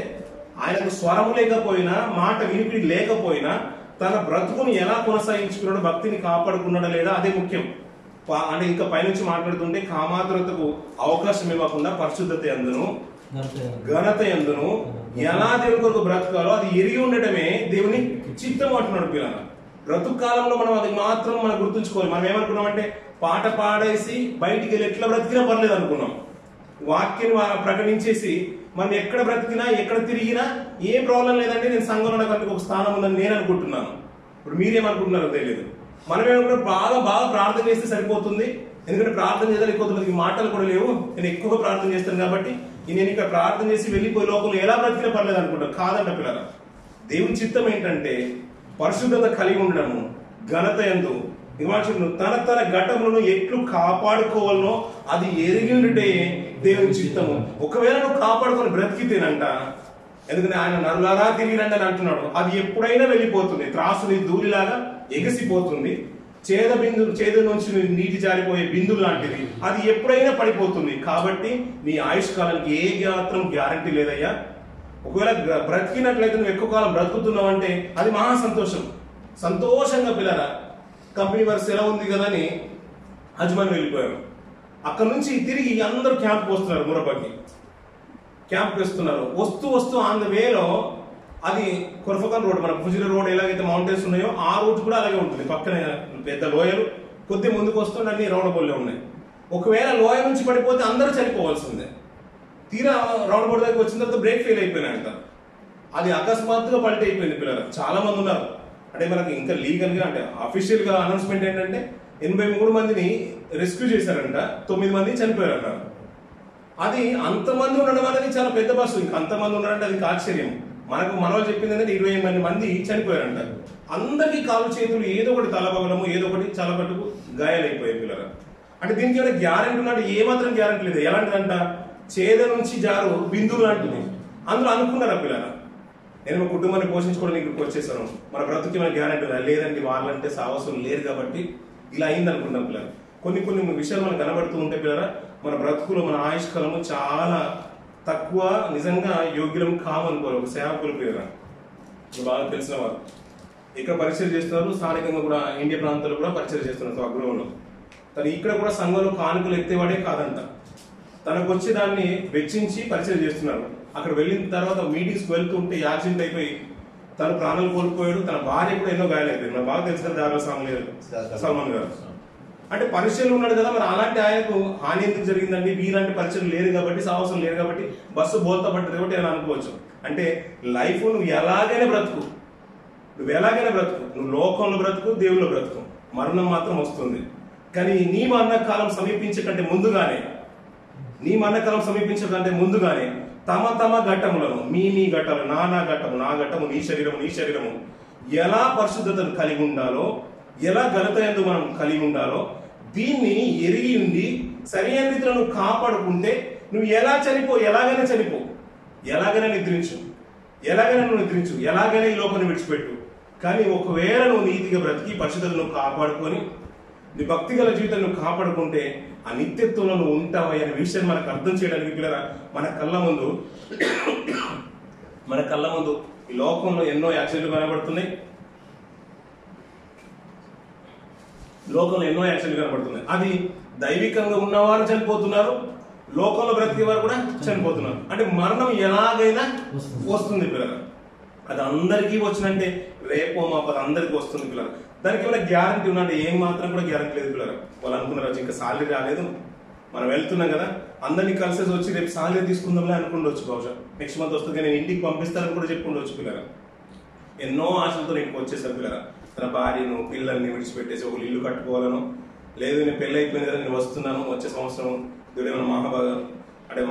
ఆయనకు స్వరము లేకపోయినా, మాట వినిపిడి లేకపోయినా, తన బ్రతుకుని ఎలా కొనసాగించుకున్నాడో, భక్తిని కాపాడుకున్నాడా లేదా అదే ముఖ్యం. అంటే ఇంకా పైనుంచి మాట్లాడుతుంటే, కామాతురతకు అవకాశం ఇవ్వకుండా పరిశుద్ధత యందును ఘనత యందును ఎలా దేవుని కొరకు బ్రతకాలో అది ఎరిగి ఉండటమే దేవుని చిత్తం అంటున్నాడు పిల్లల. బ్రతుకు కాలంలో మనం అది మాత్రం మనం గుర్తుంచుకోవాలి. మనం ఏమనుకున్నామంటే, పాట పాడేసి బయటికి వెళ్ళి ఎట్లా బ్రతికినా పర్లేదు అనుకున్నాం. వాక్యం ప్రకటించేసి మనం ఎక్కడ బ్రతికినా ఎక్కడ తిరిగినా ఏం ప్రాబ్లం లేదంటే, నేను సంఘంలో నాకు ఒక స్థానం ఉందని నేను అనుకుంటున్నాను. ఇప్పుడు మీరేమనుకుంటున్నారో తెలియదు. మనం ఏమనుకుంటున్నాం, బాగా ప్రార్థన చేస్తే సరిపోతుంది, ఎందుకంటే ప్రార్థన చేయాలి, కొంతమందికి మాటలు కూడా లేవు, నేను ఎక్కువగా ప్రార్థన చేస్తాను కాబట్టి నేను ఇక్కడ ప్రార్థన చేసి వెళ్ళిపోయి లోపల ఎలా బ్రతికినా పర్లేదు అనుకుంటాను. కాదంట పిల్లల. దేవుని చిత్తం ఏంటంటే, పరిశుద్ధత కలిగి ఉండడము, ఘనత యందు తన ఘటములను ఎట్లు కాపాడుకోవాలనో అది ఎరిగినట్టే దేవుని చిత్తము. ఒకవేళ నువ్వు కాపాడుకొని బ్రతికితేనంట, ఎందుకంటే ఆయన నరులారా తిరిగిరండి అని అంటున్నాడు, అది ఎప్పుడైనా వెళ్ళిపోతుంది, త్రాసుని ధూళిలాగా ఎగసిపోతుంది. చేద నుంచి నీటి జారిపోయే బిందువు లాంటిది, అది ఎప్పుడైనా పడిపోతుంది. కాబట్టి నీ ఆయుష్కాలానికి ఏ మాత్రం గ్యారంటీ లేదయ్యా. ఒకవేళ బ్రతికినట్లయితే, నువ్వు ఎక్కువ కాలం బ్రతుకుతున్నావు అంటే అది మహా సంతోషంగా పిల్లరా. కంపెనీ వారు సెలవు ఉంది కదా అని హజ్మాన్ వెళ్ళిపోయారు. అక్కడ నుంచి తిరిగి అందరూ క్యాంప్కి వస్తున్నారు, మురబకి క్యాంప్కి వస్తున్నారు. వస్తూ ఆన్ ద వేలో అది కొరఫకాన్ రోడ్, మన ఫుజిల రోడ్ ఎలాగైతే మౌంటైన్స్ ఉన్నాయో ఆ రూట్ కూడా అలాగే ఉంటుంది. పక్కనే పెద్ద లోయలు, కొద్ది ముందుకు వస్తుంటే అన్ని రౌండ్ బోర్లే ఉన్నాయి. ఒకవేళ లోయ నుంచి పడిపోతే అందరూ చనిపోవాల్సిందే. తీరా రౌండ్ బోర్డు దగ్గర వచ్చిన తర్వాత బ్రేక్ ఫెయిల్ అయిపోయినాయంట. అది అకస్మాత్తుగా పల్టీ అయిపోయింది పిల్లలు. చాలా మంది ఉన్నారు. అంటే మనకి ఇంకా లీగల్ గా, అంటే అఫీషియల్ గా అనౌన్స్మెంట్ ఏంటంటే 83 మందిని రెస్క్యూ చేశారంట, 9 మంది చనిపోయారంట. అది అంతమంది ఉండడం అనేది చాలా పెద్ద బస్సు. ఇంకా అంతమంది ఉన్నారంటే అది ఆశ్చర్యం. మనవాళ్ళు చెప్పింది అంటే 20 మంది చనిపోయారంట. అందరికీ కాలు చేతులు ఏదో ఒకటి తలపగలము, ఏదో ఒకటి చలపట్టుకు గాయాలైపోయాయి పిల్లలు. అంటే దీనికి ఏమైనా గ్యారెంటీ ఉన్నట్టు ఏమాత్రం గ్యారెంటీ లేదు. ఎలాంటిదంట, చేద నుంచి జారు బిందువు లాంటిది. అందులో అనుకున్నారా పిల్లలు? నేను మా కుటుంబాన్ని పోషించుకోవడానికి ఇక్కడికి వచ్చేసాను, మన బ్రతుకి మన గ్యారెంటీ లేదండి, వాళ్ళంటే సాహసం లేరు కాబట్టి ఇలా అయింది అనుకుంటాం పిల్లలు. కొన్ని విషయాలు మనకు కనబడుతూ ఉంటాయి పిల్లరా. మన బ్రతుకులో మన ఆయుష్కాలము చాలా తక్కువ, నిజంగా యోగ్యులం కామనుకోవాలి. ఒక సేవకులు పిల్లరా బాగా తెలిసిన వారు ఇక్కడ పరిచయం చేస్తున్నారు, స్థానికంగా కూడా ఇండియా ప్రాంతాల్లో కూడా పరిచయం చేస్తున్నారు స్వగృహంలో. తను ఇక్కడ కూడా సంఘంలో కానుకలు ఎత్తేవాడే కాదంట, తనకు వచ్చి దాన్ని వెచ్చించి పరిచయం చేస్తున్నారు. అక్కడ వెళ్ళిన తర్వాత మీటింగ్స్కి వెళ్తుంటే యాక్సిడెంట్ అయిపోయి తను ప్రాణాలు కోల్పోయాడు, తన భార్య కూడా ఎన్నో గాయాలైపోయింది. నాకు బాగా తెలిసిన దారిలో సల్మాన్ గారు అంటే పరిచయం ఉన్నాడు కదా, మరి అలాంటి ఆయనకు హాని ఎందుకు జరిగిందండి? వీలాంటి పరిచయం లేదు కాబట్టి, సాహసం లేదు కాబట్టి, బస్సు బోల్తా పడ్డది కాబట్టి అని అనుకోవచ్చు. అంటే లైఫ్ నువ్వు ఎలాగైనా బ్రతుకు, నువ్వు లోకంలో బ్రతుకు, దేవుళ్ళు బ్రతుకు, మరణం మాత్రం వస్తుంది. కానీ నీ మరణకాలం సమీపించకంటే ముందుగానే తమ ఘట్టములను మీ ఘట్టము నా ఘట్టము నీ శరీరము ఎలా పరిశుద్ధతను కలిగి ఉండాలో, ఎలా ఘనత యందు మనం కలిగి ఉండాలో దీన్ని ఎరిగి ఉండి సరైన రీతిలో నువ్వు కాపాడుకుంటే నువ్వు ఎలాగైనా నిద్రించు, ఎలాగైనా ఈ లోకాన్ని విడిచిపెట్టు. కానీ ఒకవేళ నువ్వు నీతిగా బ్రతికి పరిశుద్ధతను నువ్వు కాపాడుకొని నీ భక్తి గల జీవితాన్ని నువ్వు కాపాడుకుంటే ఆ నిత్యత్వంలో నువ్వు ఉంటావు అనే విషయాన్ని మనకు అర్థం చేయడానికి పిల్లరా మన కళ్ళ ముందు ఈ లోకంలో ఎన్నో యాక్సిడెంట్లు కనబడుతున్నాయి. అది దైవికంగా ఉన్నవారు చనిపోతున్నారు, లోకంలో బ్రతికే వారు కూడా చనిపోతున్నారు. అంటే మరణం ఎలాగైనా వస్తుంది పిల్లరా. అది అందరికీ వచ్చినంటే రేపో మాపద అందరికీ వస్తుంది పిల్లరా. దానికి ఏమైనా గ్యారంటీ ఉన్నంటే ఏం మాత్రం కూడా గ్యారంటీ లేదు పిల్లరా. వాళ్ళు అనుకున్నారు ఇంకా సాలరీ రాలేదు, మనం వెళ్తున్నాం కదా, అందరినీ కలిసేసి వచ్చి రేపు సాలరీ తీసుకుందాంలే అనుకుండొచ్చు, బహుశా నెక్స్ట్ మంత్ వస్తుంది నేను ఇంటికి పంపిస్తానని కూడా చెప్పుకుండొచ్చు పిల్లరా. ఎన్నో ఆశలతో ఇంటికి వచ్చేసారు పిల్లరా. తన భార్యను పిల్లల్ని విడిచిపెట్టేసి ఒక ఇల్లు కట్టుకోవాలను, లేదు నేను పెళ్ళి అయిపోయింది కదా నేను వస్తున్నాను, వచ్చే సంవత్సరం దేవుడు ఏమైనా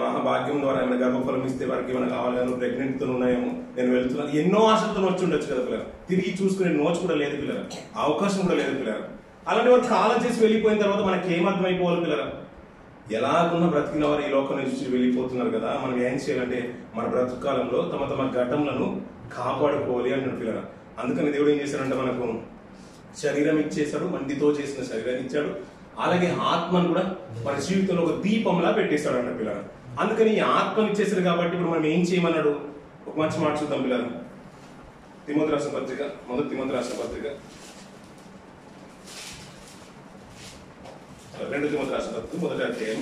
మహాభాగ్యం ద్వారా ఏమైనా గర్భఫలం ఇస్తే వారికి ఏమైనా కావాలను, ప్రెగ్నెంట్తో ఉన్నాయేమో, నేను వెళ్తున్నాను, ఎన్నో ఆశలతో వచ్చి ఉండొచ్చు కదా పిల్లలు. తిరిగి చూసుకునే నోచ్ కూడా లేదు పిల్లలు, అవకాశం కూడా లేదు పిల్లలు. అలాంటి వారు కాలం చేసి వెళ్ళిపోయిన తర్వాత మనకి ఏమర్థమైపోవాలి పిల్లలు? ఎలాగున్న బ్రతికిన వారు ఈ లోకం నుంచి వెళ్ళిపోతున్నారు కదా, మనం ఏం చేయాలంటే మన బ్రతుకాలంలో తమ ఘటనలను కాపాడుకోవాలి అంటున్నారు పిల్లలు. అందుకని దేవుడు ఏం చేశాడంటే మనకు శరీరం ఇచ్చేశాడు, మంటితో చేసిన శరీరాన్ని ఇచ్చాడు, అలాగే ఆత్మను కూడా మన జీవితంలో ఒక దీపంలా పెట్టేశాడు అంట పిల్లలు. అందుకని ఈ ఆత్మను ఇచ్చేసాడు కాబట్టి ఇప్పుడు మనం ఏం చేయమన్నాడు? ఒక మంచి మాట చూద్దాం పిల్లలు. తిమోతి రాసిన పత్రిక 1 తిమోతి రాసిన పత్రిక 2 తిమోతి రాసిన పత్రిక 1వ అధ్యాయం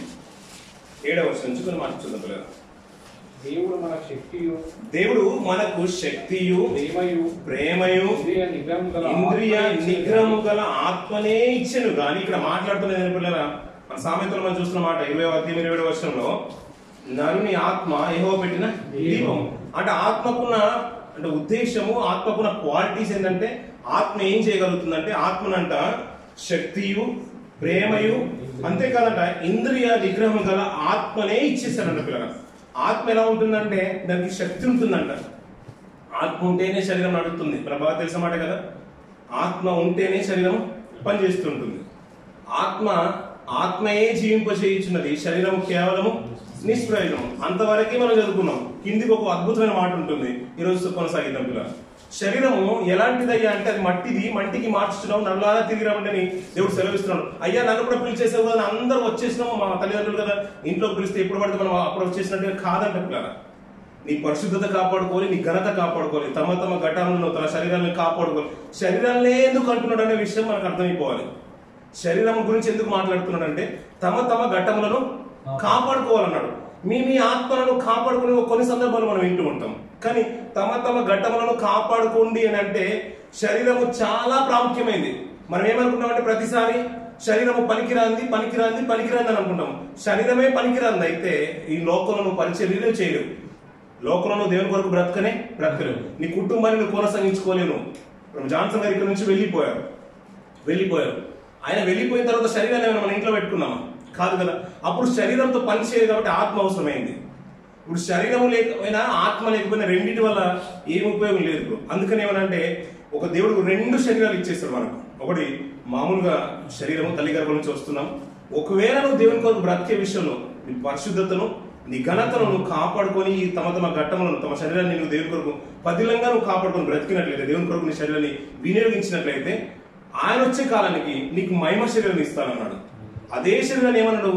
7వ వచనం నుంచి కొన్ని మాటలు చూద్దాం పిల్లలు. దేవుడు మనకు శక్తియు ప్రేమయు ఇంద్రియ నిగ్రహము గల ఆత్మనే ఇచ్చెను. కానీ ఇక్కడ మాట్లాడుతున్నది పిల్లల మన సామెతలు మనం చూస్తున్న మాట 20వ అధ్యాయం 27వ వచనంలో నరుని ఆత్మ యెహోవా పెట్టిన దీపం. అంటే ఆత్మకున్న ఉద్దేశము, ఆత్మకున్న క్వాలిటీస్ ఏంటంటే ఆత్మ ఏం చేయగలుగుతుందంటే ఆత్మనంట శక్తియు ప్రేమయు అంతేకాదంట ఇంద్రియ నిగ్రహం గల ఆత్మనే ఇచ్చేస్తాడంట పిల్లల. ఆత్మ ఎలా ఉంటుందంటే దానికి శక్తి ఉంటుందంట. ఆత్మ ఉంటేనే శరీరం నడుస్తుంది, మన బాగా తెలిసిన మాట కదా. ఆత్మ ఉంటేనే శరీరం పనిచేస్తుంటుంది. ఆత్మయే జీవింపచేయుచున్నది, శరీరం కేవలము నిష్ప్రయోజనం. అంతవరకే మనం చదువుకున్నాం. కిందికి ఒక అద్భుతమైన మాట ఉంటుంది, ఈరోజు కొనసాగిద్దాం పిల్లలు. శరీరము ఎలాంటిదయ్యా అంటే అది మట్టికి మార్చుతున్నాం, నల్లారా తిరిగి రమ్మంటని దేవుడు సెలవిస్తున్నాడు. అయ్యా నన్ను కూడా పిలిచేసావు కదా, అందరూ వచ్చేసినాము, మా తల్లిదండ్రులు కదా ఇంట్లోకి పిలిస్తే ఎప్పుడు పడితే మనం అప్పుడు వచ్చేసినట్టుగా కాదంట పిల్లలు. నీ పరిశుద్ధత కాపాడుకోవాలి, నీ ఘనత కాపాడుకోవాలి, తమ ఘటాలను తన శరీరాన్ని కాపాడుకోవాలి. శరీరాన్ని ఎందుకు అంటున్నాడు అనే విషయం మనకు అర్థమైపోవాలి. శరీరం గురించి ఎందుకు మాట్లాడుతున్నాడు అంటే తమ ఘటములను కాపాడుకోవాలన్నాడు. మీ ఆత్మలను కాపాడుకునే కొన్ని సందర్భాలు మనం వింటూ ఉంటాం. కానీ తమ ఘట్టములను కాపాడుకోండి అని అంటే శరీరము చాలా ప్రాముఖ్యమైంది. మనం ఏమనుకుంటామంటే ప్రతిసారి శరీరము పనికిరాంది అని అనుకుంటాం. శరీరమే పనికిరాంది అయితే ఈ లోకంలో పరిచర్యలు చేయలేవు, లోకంలో దేవుని కొరకు బ్రతకలేవు, నీ కుటుంబాన్ని నువ్వు కొనసాగించుకోలేను. జాన్సన్ గారు ఇక్కడ నుంచి వెళ్ళిపోయారు. ఆయన వెళ్ళిపోయిన తర్వాత శరీరాన్ని ఏమైనా మన ఇంట్లో పెట్టుకున్నామా? కాదు కదా. అప్పుడు శరీరంతో పనిచేయదు కాబట్టి ఆత్మ అవసరమైంది. ఇప్పుడు శరీరం లేకపోయినా ఆత్మ లేకపోయినా రెండింటి వల్ల ఏం ఉపయోగం లేదు ఇప్పుడు. అందుకని ఏమనంటే ఒక దేవుడు 2 శరీరాలు ఇచ్చేస్తాడు మనకు. ఒకటి మామూలుగా శరీరము తల్లి గర్భం నుంచి వస్తున్నాం. ఒకవేళ నువ్వు దేవుని కొరకు బ్రతికే విషయంలో నీ పరిశుద్ధతను నీ ఘనతను నువ్వు కాపాడుకొని తమ తమ ఘట్టములను తమ శరీరాన్ని నువ్వు దేవుని కొరకు పదిలంగా నువ్వు కాపాడుకొని బ్రతికినట్లయితే, దేవుని కొరకు నీ శరీరాన్ని వినియోగించినట్లయితే ఆయన వచ్చే కాలానికి నీకు మహిమ శరీరాన్ని ఇస్తానన్నాడు. అదే శరీరాన్ని ఏమన్నాడు,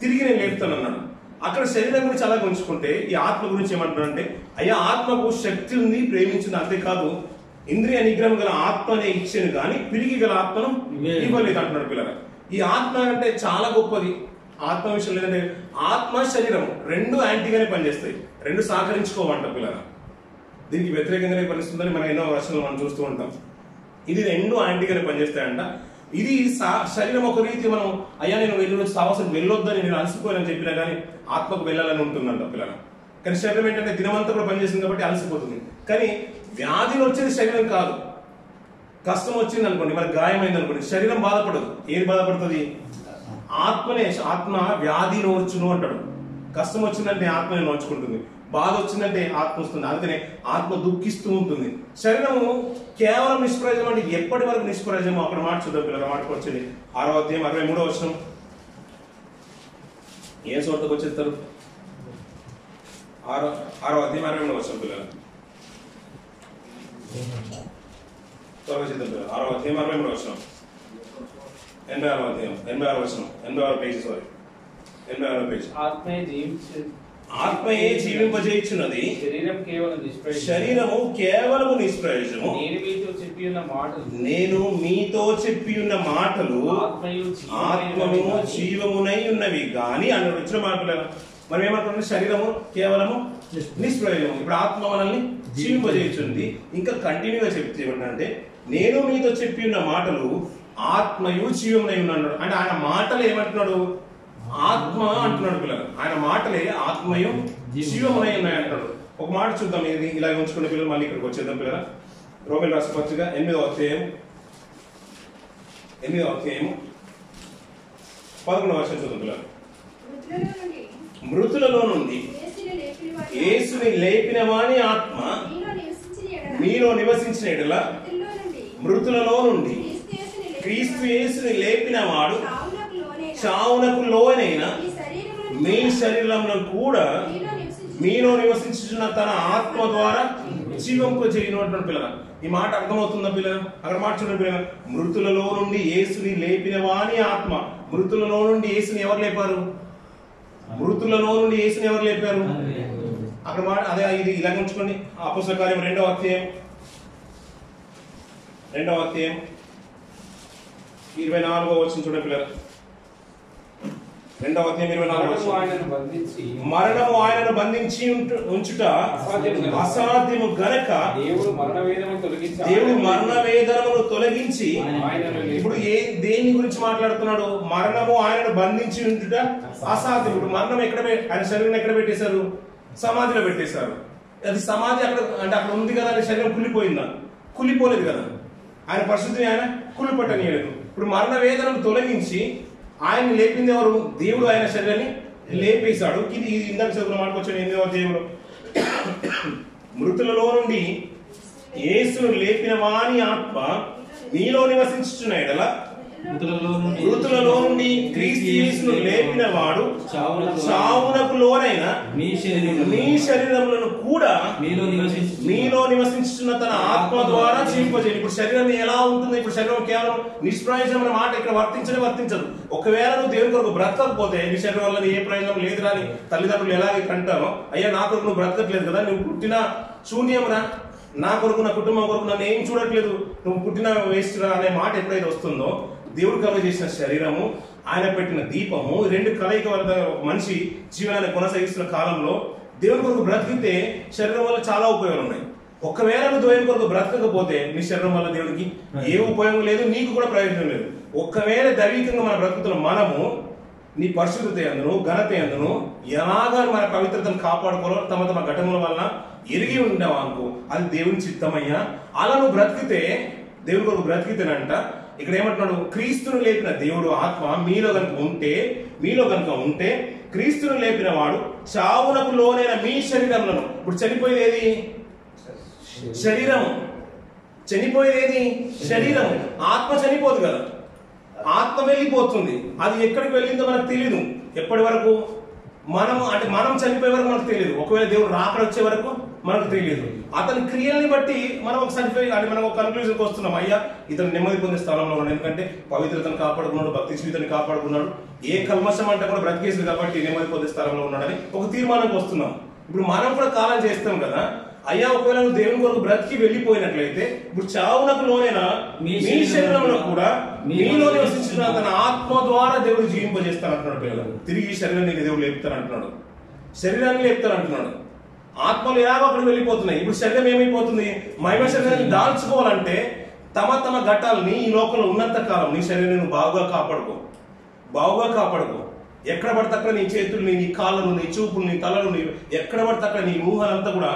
తిరిగి నేను లేపుతానన్నాడు. అక్కడ శరీరం గురించి అలాగే ఉంచుకుంటే ఈ ఆత్మ గురించి ఏమంటున్నాడు అంటే, అయ్యా ఆత్మకు శక్తి ఉంది, ప్రేమించింది, అంతేకాదు ఇంద్రియ నిగ్రహం గల ఆత్మనే ఇచ్చాను కానీ పిరికి గల ఆత్మను ఇవ్వలేదు అంటున్నాడు. పిల్లలు, ఈ ఆత్మ అంటే చాలా గొప్పది. ఆత్మ విషయం లేదంటే ఆత్మ శరీరం రెండు యాంటీగానే పనిచేస్తాయి, రెండు సహకరించుకోవంట పిల్లలు. దీనికి వ్యతిరేకంగానే పనిస్తుందని మనం ఎన్నో వర్షాలు మనం చూస్తూ ఉంటాం. ఇది రెండు యాంటీగానే పనిచేస్తాయంట. ఇది శరీరం ఒక రీతి మనం అయ్యా నేను వెళ్ళి నుంచి సావాసం వెళ్ళొద్దని నేను అలసిపోయానని చెప్పినా కానీ ఆత్మకు వెళ్ళాలని ఉంటుందంట పిల్లలు. కానీ శరీరం ఏంటంటే దినమంతా కూడా పనిచేస్తుంది కాబట్టి అలసిపోతుంది. కానీ వ్యాధిని వచ్చేది శరీరం కాదు. కష్టం వచ్చింది అనుకోండి, మరి గాయమైంది అనుకోండి, శరీరం బాధపడదు. ఏది బాధపడుతుంది? ఆత్మనే. ఆత్మ వ్యాధి నోర్చును అంటాడు. కష్టం వచ్చిందంటే ఆత్మనే నోచుకుంటుంది, బాధ వచ్చిందంటే ఆత్మ వస్తుంది. అందుకనే ఆత్మ దుఃఖిస్తూ ఉంటుంది. శరీరము కేవలం నిష్ప్రయోజనం అంటే ఎప్పటి వరకు నిష్ప్రయోజనం? అక్కడ మాట చూద్దాం పిల్లలు. మాటకు వచ్చేది 6వ అధ్యాయం 63వ వచనం. ఏ చోటకు వచ్చేస్తారు? 6వ అధ్యాయం 63వ వచనం పిల్లలు. త్వరగా చేద్దాం పిల్లలు. 6వ అధ్యాయం 63వ వచనం. 86వ అధ్యాయం 86వ వచనం. 86వ పేజీ, సారీ 86వ పేజీ. ఆత్మయే జీవింపజేయుచున్నది, శరీరము కేవలము నిష్ప్రయోజనము. నేను మీతో చెప్పి ఉన్న మాటలు ఆత్మను జీవమునై ఉన్నవి గాని అని వచ్చిన మాటలు. మనం ఏమంటున్నాం? శరీరము కేవలము నిష్ప్రయోజనము. ఇప్పుడు ఆత్మ మనల్ని జీవింపజేయుచుంది. ఇంకా కంటిన్యూగా చెప్తే ఏమంటే, నేను మీతో చెప్పి ఉన్న మాటలు ఆత్మయు జీవమునై ఉన్నాడు. అంటే ఆయన మాటలు ఏమంటున్నాడు? ఆత్మ అంటున్నాడు పిల్లలు. ఆయన మాటలే ఆత్మయు జీవమునై ఉన్నాయి అంటున్నాడు. ఒక మాట చూద్దాం, ఇది ఇలాగే ఉంచుకునే పిల్లలు. మళ్ళీ ఇక్కడికి వచ్చేద్దాం పిల్లలు. రోమీయులకు రాసిన పత్రిక 8వ అధ్యాయం 11వ వచనం చూద్దాం పిల్లలు. మృతులలో నుండి యేసుని లేపిన వాని ఆత్మ మీలో నివసించిన యెడల, మృతులలో నుండి క్రీస్తు యేసుని లేపిన వాడు చావునకు లోనైన మీ శరీరంలో కూడా మీలో నివసించున్న తన ఆత్మ ద్వారా జీవంకు చేయనటువంటి పిల్లలు. ఈ మాట అర్థమవుతుందా పిల్లలు? అక్కడ మాట చూడండి పిల్లలు. మృతులలో నుండి యేసుని లేపిన వాని ఆత్మ. మృతులలో నుండి యేసుని ఎవరు లేపారు? మృతులలో నుండి యేసుని ఎవరు లేపారు? అక్కడ మాట అదే. ఇది ఇలా ఉంచుకోండి. అపోస్తలుల కార్యం 2వ అధ్యాయం 24వ వచనం చూడండి పిల్లలు. 2వ అధ్యాయం 24వ వచనం. మరణము ఆయనను బంధించి ఉంచుట అసాధ్యము గనక దేవుడు మరణ వేదనమును తొలగించి. ఇప్పుడు దేని గురించి మాట్లాడుతున్నాడు? మరణము ఆయనను బంధించి ఉంచుట అసాధ్యం. ఇప్పుడు మరణం ఎక్కడ, ఆయన శరీరం ఎక్కడ పెట్టేశారు? సమాధిలో పెట్టేశారు. అది సమాధి అక్కడ అంటే అక్కడ ఉంది కదా, శరీరం కుళ్ళిపోయిందా? కుళ్ళిపోలేదు కదా. ఆయన పరిశుద్ధిని ఆయన కుళ్ళిపట్టనీయలేదు. ఇప్పుడు మరణ వేదనను తొలగించి ఆయన లేపింది ఎవరు? దేవుడు ఆయన శరీరాన్ని లేపేశాడు. ఇది ఇందాక చదువుకున్న మాటకు వచ్చిన 8వ అధ్యాయంలో, మృతులలో నుండి యేసును లేపిన వాని ఆత్మ మీలో నివసించుచున్న యెడల, మృతులలో నుండి క్రీస్తు యేసును లేపిన వాడు చావునకు లోనైన మీ శరీరములను కూడా మీలో నివసించుతున్న తన ఆత్మ ద్వారా జీవింపజేయండి. ఇప్పుడు శరీరం ఎలా ఉంటుంది? ఇప్పుడు శరీరం కేవలం నిష్ప్రయోజనమైన మాట ఇక్కడ వర్తించదు. ఒకవేళ నువ్వు దేవుని కొరకు బ్రతకకపోతే నీ శరీరం వల్ల ఏ ప్రయోజనం లేదురా అని తల్లిదండ్రులు ఎలాగే కంటారో, అయ్యా నా కొరకు నువ్వు బ్రతకట్లేదు కదా, నువ్వు పుట్టిన శూన్యం రా, నా కొరకు నా కుటుంబం కొరకు నన్ను ఏం చూడట్లేదు, నువ్వు పుట్టిన వేస్ట్ రా అనే మాట ఎప్పుడైతే వస్తుందో, దేవుడు కలుగజేసిన శరీరము, ఆయన పెట్టిన దీపము, రెండు కలయిక వల్ల మనిషి జీవనాన్ని కొనసాగిస్తున్న కాలంలో దేవుని కొరకు బ్రతికితే శరీరం వల్ల చాలా ఉపయోగాలు ఉన్నాయి. ఒకవేళ నువ్వు దేవుని కొరకు బ్రతకకపోతే నీ శరీరం వల్ల దేవుడికి ఏ ఉపయోగం లేదు, నీకు కూడా ప్రయోజనం లేదు. ఒకవేళ దైవికంగా మన బ్రతుకుతున్న మనము నీ పరిశుద్ధత యందును ఘనత యందును ఎలాగా మన పవిత్రతను కాపాడుకోవాలో తమ ఘటనల వల్ల ఎరిగి ఉండేవా అనుకో, అది దేవుని చిత్తమయ్యా. అలా నువ్వు బ్రతికితే, దేవుని కొరకు బ్రతికితేనంట ఇక్కడ ఏమంటున్నాడు? క్రీస్తును లేపిన దేవుడు ఆత్మ మీలో గనుక ఉంటే క్రీస్తును లేపిన వాడు చావునకు లోనైన మీ శరీరంలో. ఇప్పుడు చనిపోయేది ఏది? శరీరము. చనిపోయేది ఏది? శరీరము. ఆత్మ చనిపోదు కదా, ఆత్మ వెళ్ళిపోతుంది. అది ఎక్కడికి వెళ్ళిందో మనకు తెలియదు. ఎప్పటి వరకు? మనం చనిపోయే వరకు మనకు తెలియదు, ఒకవేళ దేవుడు రాకడ వచ్చే వరకు మనకు తెలియదు. అతని క్రియల్ని బట్టి మనం ఒక సర్టిఫికేట్ అంటే మనం ఒక కన్క్లూజన్కి వస్తున్నాం, అయ్యా ఇతను నెమ్మది పొందే స్థలంలో ఉన్నాడు, ఎందుకంటే పవిత్రతను కాపాడుకున్నాడు, భక్తి జీవితాన్ని కాపాడుకున్నాడు, ఏ కల్మషం అంటే కూడా బ్రతికేసింది కాబట్టి నెమ్మది పొందే స్థలంలో ఉన్నాడని ఒక తీర్మానానికి వస్తున్నాం. ఇప్పుడు మనం కూడా కాలం చేస్తాం కదా, అయ్యా ఒకవేళ నువ్వు దేవుని కొరకు బ్రతికి వెళ్ళిపోయినట్లయితే ఇప్పుడు చావునకు లోనైనా మీ శరీరంలో కూడా మీలో నివసించిన తన ఆత్మ ద్వారా దేవుడు జీవింపజేస్తానంటున్నాడు. పిల్లలు తిరిగి శరీరాన్ని దేవుడు లేపుతానంటున్నాడు, శరీరాన్ని లేపుతానంటున్నాడు. ఆత్మలు ఎలాగో అక్కడికి వెళ్ళిపోతున్నాయి. ఇప్పుడు శరీరం ఏమైపోతుంది, మహిమ శరీరాన్ని దాల్చుకోవాలంటే తమ తమ ఘట్టాలని ఈ లోకంలో ఉన్నంత కాలం నీ శరీరాన్ని నువ్వు బాగుగా కాపాడుకో. ఎక్కడ పడితే అక్కడ నీ చేతుల్ని, నీ కాళ్ళను, నీ చూపులు, నీ తలను, ఎక్కడ పడితే అక్కడ నీ ఊహలంతా కూడా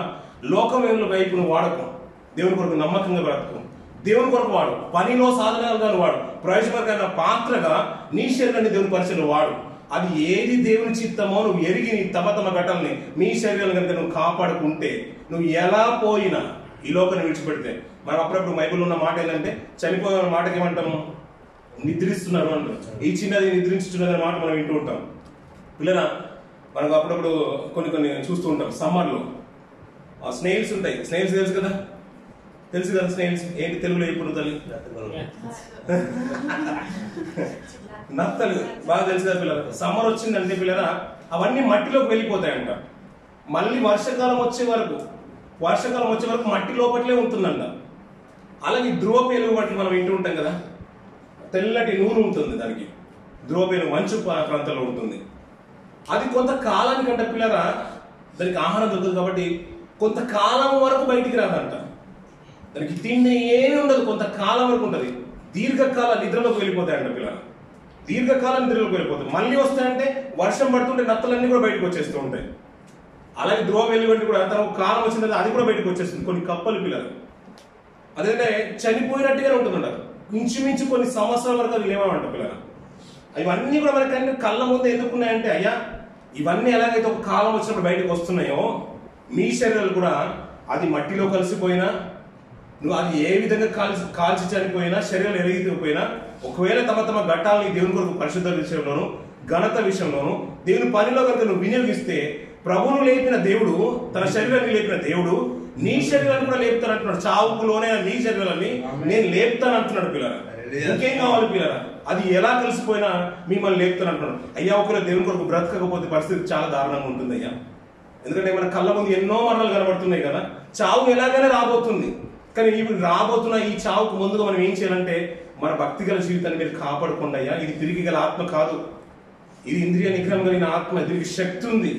లోకం వైపు నువ్వు వాడకు. దేవుని కొరకు నమ్మకంగా బ్రతుకు, దేవుని కొరకు వాడు, పనిలో సాధనాలుగా వాడు, ప్రయోజనకరమైన పాత్రగా నీ శరీరాన్ని దేవుని పరిచయంలో వాడు. అది ఏది దేవుని చిత్తమో నువ్వు ఎరిగి నీ తమ ఘటాలని మీ శరీరాన్ని కనుక నువ్వు కాపాడుకుంటే నువ్వు ఎలా పోయినా ఈ లోకాన్ని విడిచిపెడితే, మనం అప్పుడప్పుడు బైబిల్లో ఉన్న మాట ఏంటంటే చనిపోయిన మాటకి ఏమంటాము, నిద్రిస్తున్నారు అంటారు. ఈ చిన్నది నిద్రించుతున్నది అనే మాట మనం వింటూ ఉంటాం. పిల్లల మనకు అప్పుడప్పుడు కొన్ని చూస్తూ ఉంటాం. సమ్మర్లో స్నేహిల్స్ ఉంటాయి, స్నేహిల్స్ తెలుసు కదా స్నేహిల్స్ ఏంటి తెలుగులో ఇప్పుడు తల్లి నత్తలు బాగా తెలుసు కదా పిల్లలు. సమ్మర్ వచ్చిందంటే పిల్లల అవన్నీ మట్టిలోకి వెళ్ళిపోతాయంట. మళ్ళీ వర్షాకాలం వచ్చే వరకు మట్టి లోపట్లే ఉంటుందంట. అలాగే ధ్రువపేలుగు మట్టి మనం వింటూ ఉంటాం కదా, తెల్లటి నూనె ఉంటుంది దానికి, ధ్రువపేలుగు మంచు ప్రాంతంలో ఉంటుంది. అది కొంతకాలానికంట పిల్లరా దానికి ఆహారం దొరుకుతుంది కాబట్టి కొంతకాలం వరకు బయటికి రాదంట. దానికి తిండి ఏమీ ఉండదు, కొంతకాలం వరకు ఉంటుంది. దీర్ఘకాల నిద్రలోకి వెళ్ళిపోతాయంట పిల్లలు, దీర్ఘకాల నిద్రలోకి వెళ్ళిపోతాయి. మళ్ళీ వస్తాయంటే వర్షం పడుతుంటే నత్తలన్నీ కూడా బయటకు వచ్చేస్తూ ఉంటాయి. అలాగే ధ్రువ వెలువంటి కూడా తన కాలం వచ్చిన తర్వాత అది కూడా బయటకు వచ్చేస్తుంది. కొన్ని కప్పలు పిల్లలు అదేంటే చనిపోయినట్టుగానే ఉంటుందంట. ఇంచుమించు కొన్ని సంవత్సరాల వరకు అది లేవంట పిల్లలు. ఇవన్నీ కూడా మనకి కళ్ళ ముందు ఎందుకున్నాయంటే, అయ్యా ఇవన్నీ ఎలాగైతే ఒక కాలం వచ్చినప్పుడు బయటకు వస్తున్నాయో మీ శరీరాలు కూడా అది మట్టిలో కలిసిపోయినా, నువ్వు అది ఏ విధంగా కాల్చి చనిపోయినా, శరీరాలు ఎరిగిపోయినా, ఒకవేళ తమ ఘట్టాలని దేవుని కొరకు పరిశుద్ధ విషయంలోను ఘనత విషయంలోను దేవుని పనిలో కనుక నువ్వు వినియోగిస్తే ప్రభువును లేపిన దేవుడు, తన శరీరాన్ని లేపిన దేవుడు నీ శరీరాన్ని కూడా లేపుతానంటున్నాడు. చావుకులోనే నీ శరీరాన్ని నేను లేపుతానంటున్నాడు పిల్లరా. ఇంకేం కావాలి పిల్లరా, అది ఎలా కలిసిపోయినా మిమ్మల్ని లేపుతానంటున్నాడు. అయ్యా ఒకవేళ దేవుని కొరకు బ్రతకకపోతే పరిస్థితి చాలా దారుణంగా ఉంటుంది అయ్యా. ఎందుకంటే మన కళ్ళ ముందు ఎన్నో మరణాలు కనబడుతున్నాయి కదా, చావు ఎలాగైనా రాబోతుంది. కానీ ఇప్పుడు రాబోతున్న ఈ చావుకు ముందుగా మనం ఏం చేయాలంటే మన భక్తి గల జీవితాన్ని మీరు కాపాడుకోండి అయ్యా. ఇది తిరిగి గల ఆత్మ కాదు, ఇది ఇంద్రియ నిగ్రహం కలిగిన ఆత్మ. దీనికి శక్తి ఉంది.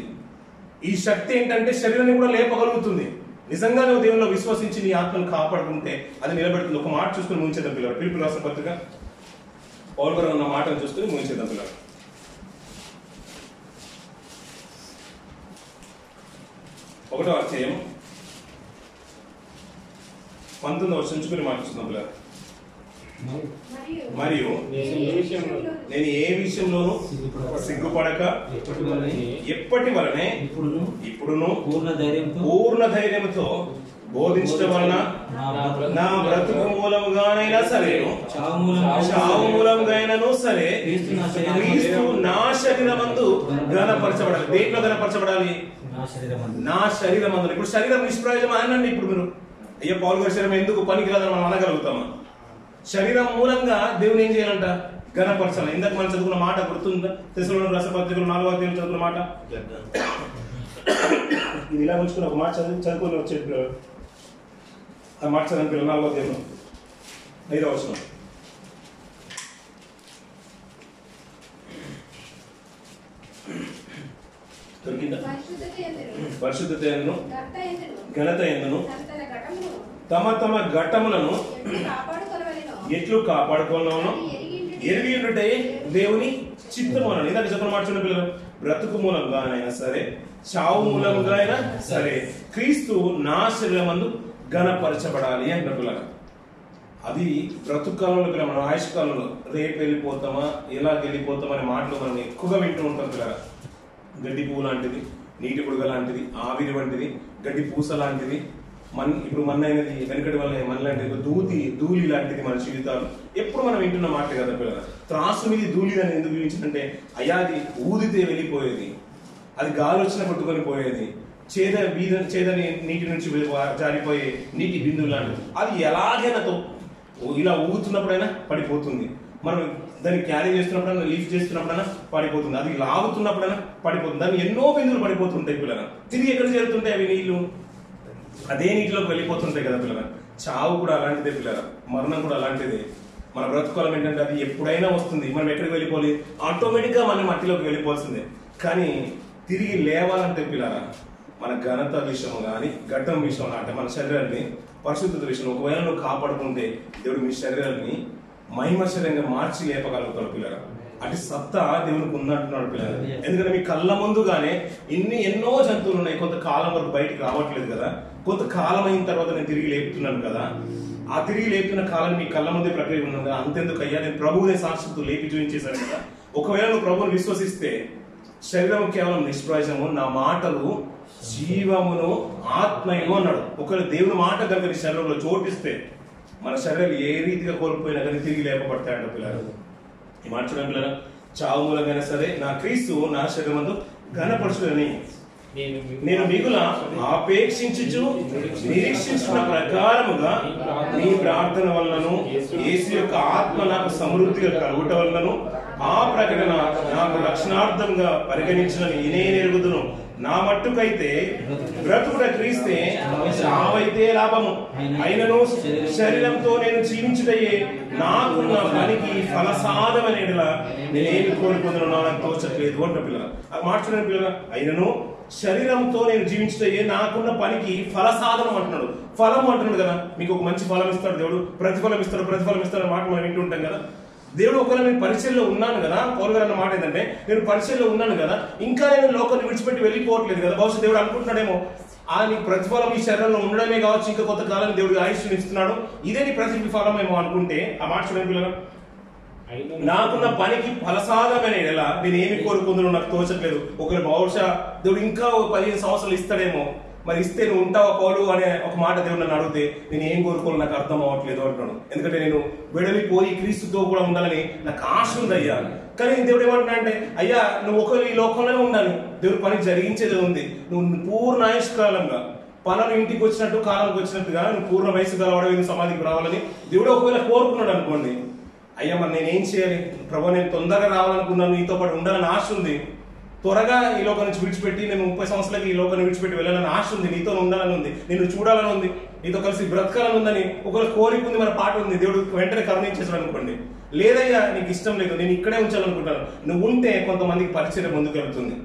ఈ శక్తి ఏంటంటే శరీరాన్ని కూడా లేపగలుగుతుంది. నిజంగా నువ్వు దేవునిలో విశ్వసించి నీ ఆత్మను కాపాడుకుంటే అది నిలబెడుతుంది. ఒక మాట చూసుకుని ముగించేద్దాం పిల్లలు. పిలుపుల రాసిన పత్రిక పౌలు గారు ఉన్న మాటను చూసుకుని ముగించేద్దాం పిల్లలు. 1వ అధ్యాయం 19వ వచనం నుంచుకుని మాట చూద్దాం పిల్లలు. మరియు నేను ఏ విషయంలోనూ సిగ్గుపడక ఎప్పటి వలనే ఇప్పుడును పూర్ణ ధైర్యంతో బోధించడం వలన నా బ్రతుకు మూలముగానైనా సరే, చావు మూలముగానైనా సరే క్రీస్తు నా శరీరమందు ఘనపరచబడాలి. దేంట్లో ఘనపరచబడాలి? నా శరీరమందు. ఇప్పుడు శరీరం నిష్ప్రయోజనం అనండి. ఇప్పుడు మీరు అయ్యా పౌలు గారి శరీరం ఎందుకు పనికిరాదని మనం అనగలుగుతామా? శరీరం మూలంగా దేవుని ఏం చేయాలంట? ఘనపరచాలి. ఇందాక మనం చదువుకున్న మాట గుర్తుందా? తెస్సలోనికీయులకు రాసిన పత్రికలో 4వ అధ్యాయం చదువుకున్న మాట. ఇది ఇలా ఉంచుకుని ఒక మాట చదువుకొని వచ్చేది ఆ మాట చదివిన పిల్లలు 4వ అధ్యాయం 5వ వచనం. దొరికిందా? పరిశుద్ధత యందును ఘనత యందును తమ ఘటములను ఎట్లు కాపాడుకోవాలో ఎరిగియుండుటే దేవుని చిత్తము అన్నాడు. ఇందాక చెప్పిన మాట చూడండి పిల్లలు. బ్రతుకు మూలంగానైనా సరే, చావు మూలంగా అయినా సరే క్రీస్తు నా శరీరమందు ఘనపరచబడాలి అంటారు పిల్లలు. అది బ్రతుకు కాలంలో పిల్లలు, మనం ఆయుష్ కాలంలో రేపు వెళ్ళిపోతామా, ఎలా వెళ్ళిపోతామా అనే మాటలు మనం ఎక్కువగా వింటూ ఉంటాం పిల్లలు. గడ్డి పువ్వు లాంటిది, నీటి బుడగ లాంటిది, ఆవిరి వంటిది, గడ్డి పూస లాంటిది, ఇప్పుడు మన్నైనది, వెనకటి వల్ల మనలాంటిది, ధూళి లాంటిది మన జీవితాలు. ఎప్పుడు మనం వింటున్న మాట కదా పిల్లలు. త్రాసు మీద ధూళి అని ఎందుకు పిలిచిందంటే, అయ్యా అది ఊదితే వెళ్ళిపోయేది, అది గాలి వచ్చిన కొట్టుకొని పోయేది. చేదని నీటి నుంచి జారిపోయే నీటి బిందువు లాంటిది. అది ఎలాగైనా ఇలా ఊగుతున్నప్పుడైనా పడిపోతుంది. మనం దాన్ని క్యారీ చేస్తున్నప్పుడైనా, లీఫ్ చేస్తున్నప్పుడైనా పడిపోతుంది. అది లాగుతున్నప్పుడైనా పడిపోతుంది. దాన్ని ఎన్నో బిందువులు పడిపోతుంటాయి పిల్లలు. తిరిగి ఎక్కడ చేరుతుంటాయి అవి నీళ్లు? అదే నీటిలోకి వెళ్ళిపోతుంటాయి కదా పిల్లలు. చావు కూడా అలాంటిదే పిల్లలు, మరణం కూడా అలాంటిదే. మన బ్రతుకోవడం ఏంటంటే అది ఎప్పుడైనా వస్తుంది. మనం ఎక్కడికి వెళ్ళిపోవాలి? ఆటోమేటిక్ గా మనం మట్టిలోకి వెళ్ళిపోవాల్సిందే. కానీ తిరిగి లేవాలంటే పిల్లరా, మన ఘనత విషయం కానీ ఘట్టం విషయం అంటే మన శరీరాన్ని పరిశుద్ధత విషయం ఒకవేళ నువ్వు కాపాడుకుంటే దేవుడు మీ శరీరాన్ని మహిమశరీరంగా మార్చి లేపగలుగుతాడు పిల్లరా. అటు సత్తా దేవునికి ఉన్నట్టున్నాడు పిల్లలు. ఎందుకంటే మీ కళ్ళ ముందుగానే ఎన్నో జంతువులు ఉన్నాయి. కొంతకాలం వరకు బయటికి రావట్లేదు కదా, కొంతకాలం అయిన తర్వాత నేను తిరిగి లేపుతున్నాను కదా. ఆ తిరిగి లేపుతున్న కాలం మీ కళ్ళ ముందే ప్రక్రియ ఉన్నాను కదా. అంతెందుకు అయ్యా, నేను ప్రభువునే సాక్షితో లేపి చూపించేశాను కదా. ఒకవేళ నువ్వు ప్రభువుని విశ్వసిస్తే శరీరం కేవలం నిష్ప్రయోజనము, నా మాటలు జీవమును ఆత్మయము అన్నాడు. ఒకవేళ దేవుని మాట కనుక నీ శరీరంలో చోటిస్తే మన శరీరాలు ఏ రీతిగా కోల్పోయినా కానీ తిరిగి లేపబడతాయంట పిల్లలు. ఈ మాట చూడండి పిల్లలు, చావు మూలంగా సరే నా క్రీస్తు నా శరీరమందు ఘనపరచులని నేను మిగుల ఆపేక్షించుచు నిరీక్షించిన ప్రకారముగా నీ ప్రార్థన వలనను యేసు యొక్క ఆత్మ నాకు సమృద్ధిగా కలుగుట వలనను ఆ ప్రకటన నాకు రక్షణార్థంగా పరిగణించిన నేనెరుగుదును. నా మట్టుకైతే బ్రతుకుట క్రీస్తే, చావైతే లాభము. అయినను శరీరంతో నేను జీవించుటయే నాకున్న పనికి ఫలసాధమనేలా నేనేమి కోరుకుందును నాకు తోచట్లేదు అంట పిల్లల. అది మార్చుకునే పిల్లల, అయినను శరీరంతో నేను జీవించుటయే నాకున్న పనికి ఫలసాధనం అంటున్నాడు. ఫలం అంటున్నాడు కదా. మీకు ఒక మంచి ఫలం ఇస్తాడు దేవుడు, ప్రతిఫలం ఇస్తాడు మాట మనం వింటుంటాం కదా. దేవుడు ఒకవేళ నేను పరిచయంలో ఉన్నాను కదా, పౌలు గారు అన్న మాట ఏంటంటే నేను పరిచయంలో ఉన్నాను కదా, ఇంకా నేను లోకాన్ని విడిచిపెట్టి వెళ్ళిపోవట్లేదు కదా. బహుశా దేవుడు అనుకుంటున్నాడేమో, నీ ప్రతిఫలం ఈ శరీరంలో ఉండడమే కావచ్చు, ఇంకా కొంతకాలం దేవుడు ఆయుష్ని ఇస్తున్నాడు, ఇదే నీ ప్రతిఫలం ఏమో అనుకుంటే ఆ మాట చూడండి పిల్లలు, నాకున్న పనికి ఫలసాధమైన ఎలా నేను ఏమి కోరుకుందో నాకు తోచట్లేదు. ఒకవేళ బహుశా దేవుడు ఇంకా 15 సంవత్సరాలు ఇస్తాడేమో, మరి ఇస్తే నువ్వు ఉంటావా పౌలు అనే ఒక మాట దేవుడు నన్ను అడిగితే నేను ఏం కోరుకోవాలి నాకు అర్థం అవ్వట్లేదు అంటున్నాడు. ఎందుకంటే నేను వెడలిపోయి క్రీస్తుతో కూడా ఉండాలని నాకు ఆశ ఉంది అయ్యా. కానీ దేవుడు ఏమంటున్నా అంటే, అయ్యా నువ్వు ఒకవేళ ఈ లోకంలోనే ఉండాలి, దేవుడు పని జరిగించేది ఉంది. నువ్వు పూర్ణ ఆయుష్కాలంగా పనులు ఇంటికి వచ్చినట్టు కాలానికి వచ్చినట్టుగా నువ్వు పూర్ణ వయసు గలవాడవి సమాధికి రావాలని దేవుడు ఒకవేళ కోరుకున్నాడు అనుకోండి. అయ్యా మరి నేనేం చేయాలి ప్రభు, నేను తొందరగా రావాలనుకున్నాను, నీతో పాటు ఉండాలని ఆశ ఉంది, త్వరగా ఈ లోకం నుంచి విడిచిపెట్టి నేను 30 సంవత్సరాలకి ఈ లోకాన్ని విడిచిపెట్టి వెళ్ళాలని ఆశ ఉంది, నీతో ఉండాలని ఉంది, నిన్ను చూడాలని ఉంది, నీతో కలిసి బ్రతకాలని ఉందని ఒకవేళ కోరిక ఉంది, మన పాట ఉంది, దేవుడు వెంటనే కరుణించేసాడు అనుకోండి. లేదయ్యా నీకు ఇష్టం లేదు, నేను ఇక్కడే ఉంచాలనుకుంటాను, నువ్వు ఉంటే కొంతమందికి పరిచయం ముందుకు వెళ్తుంది,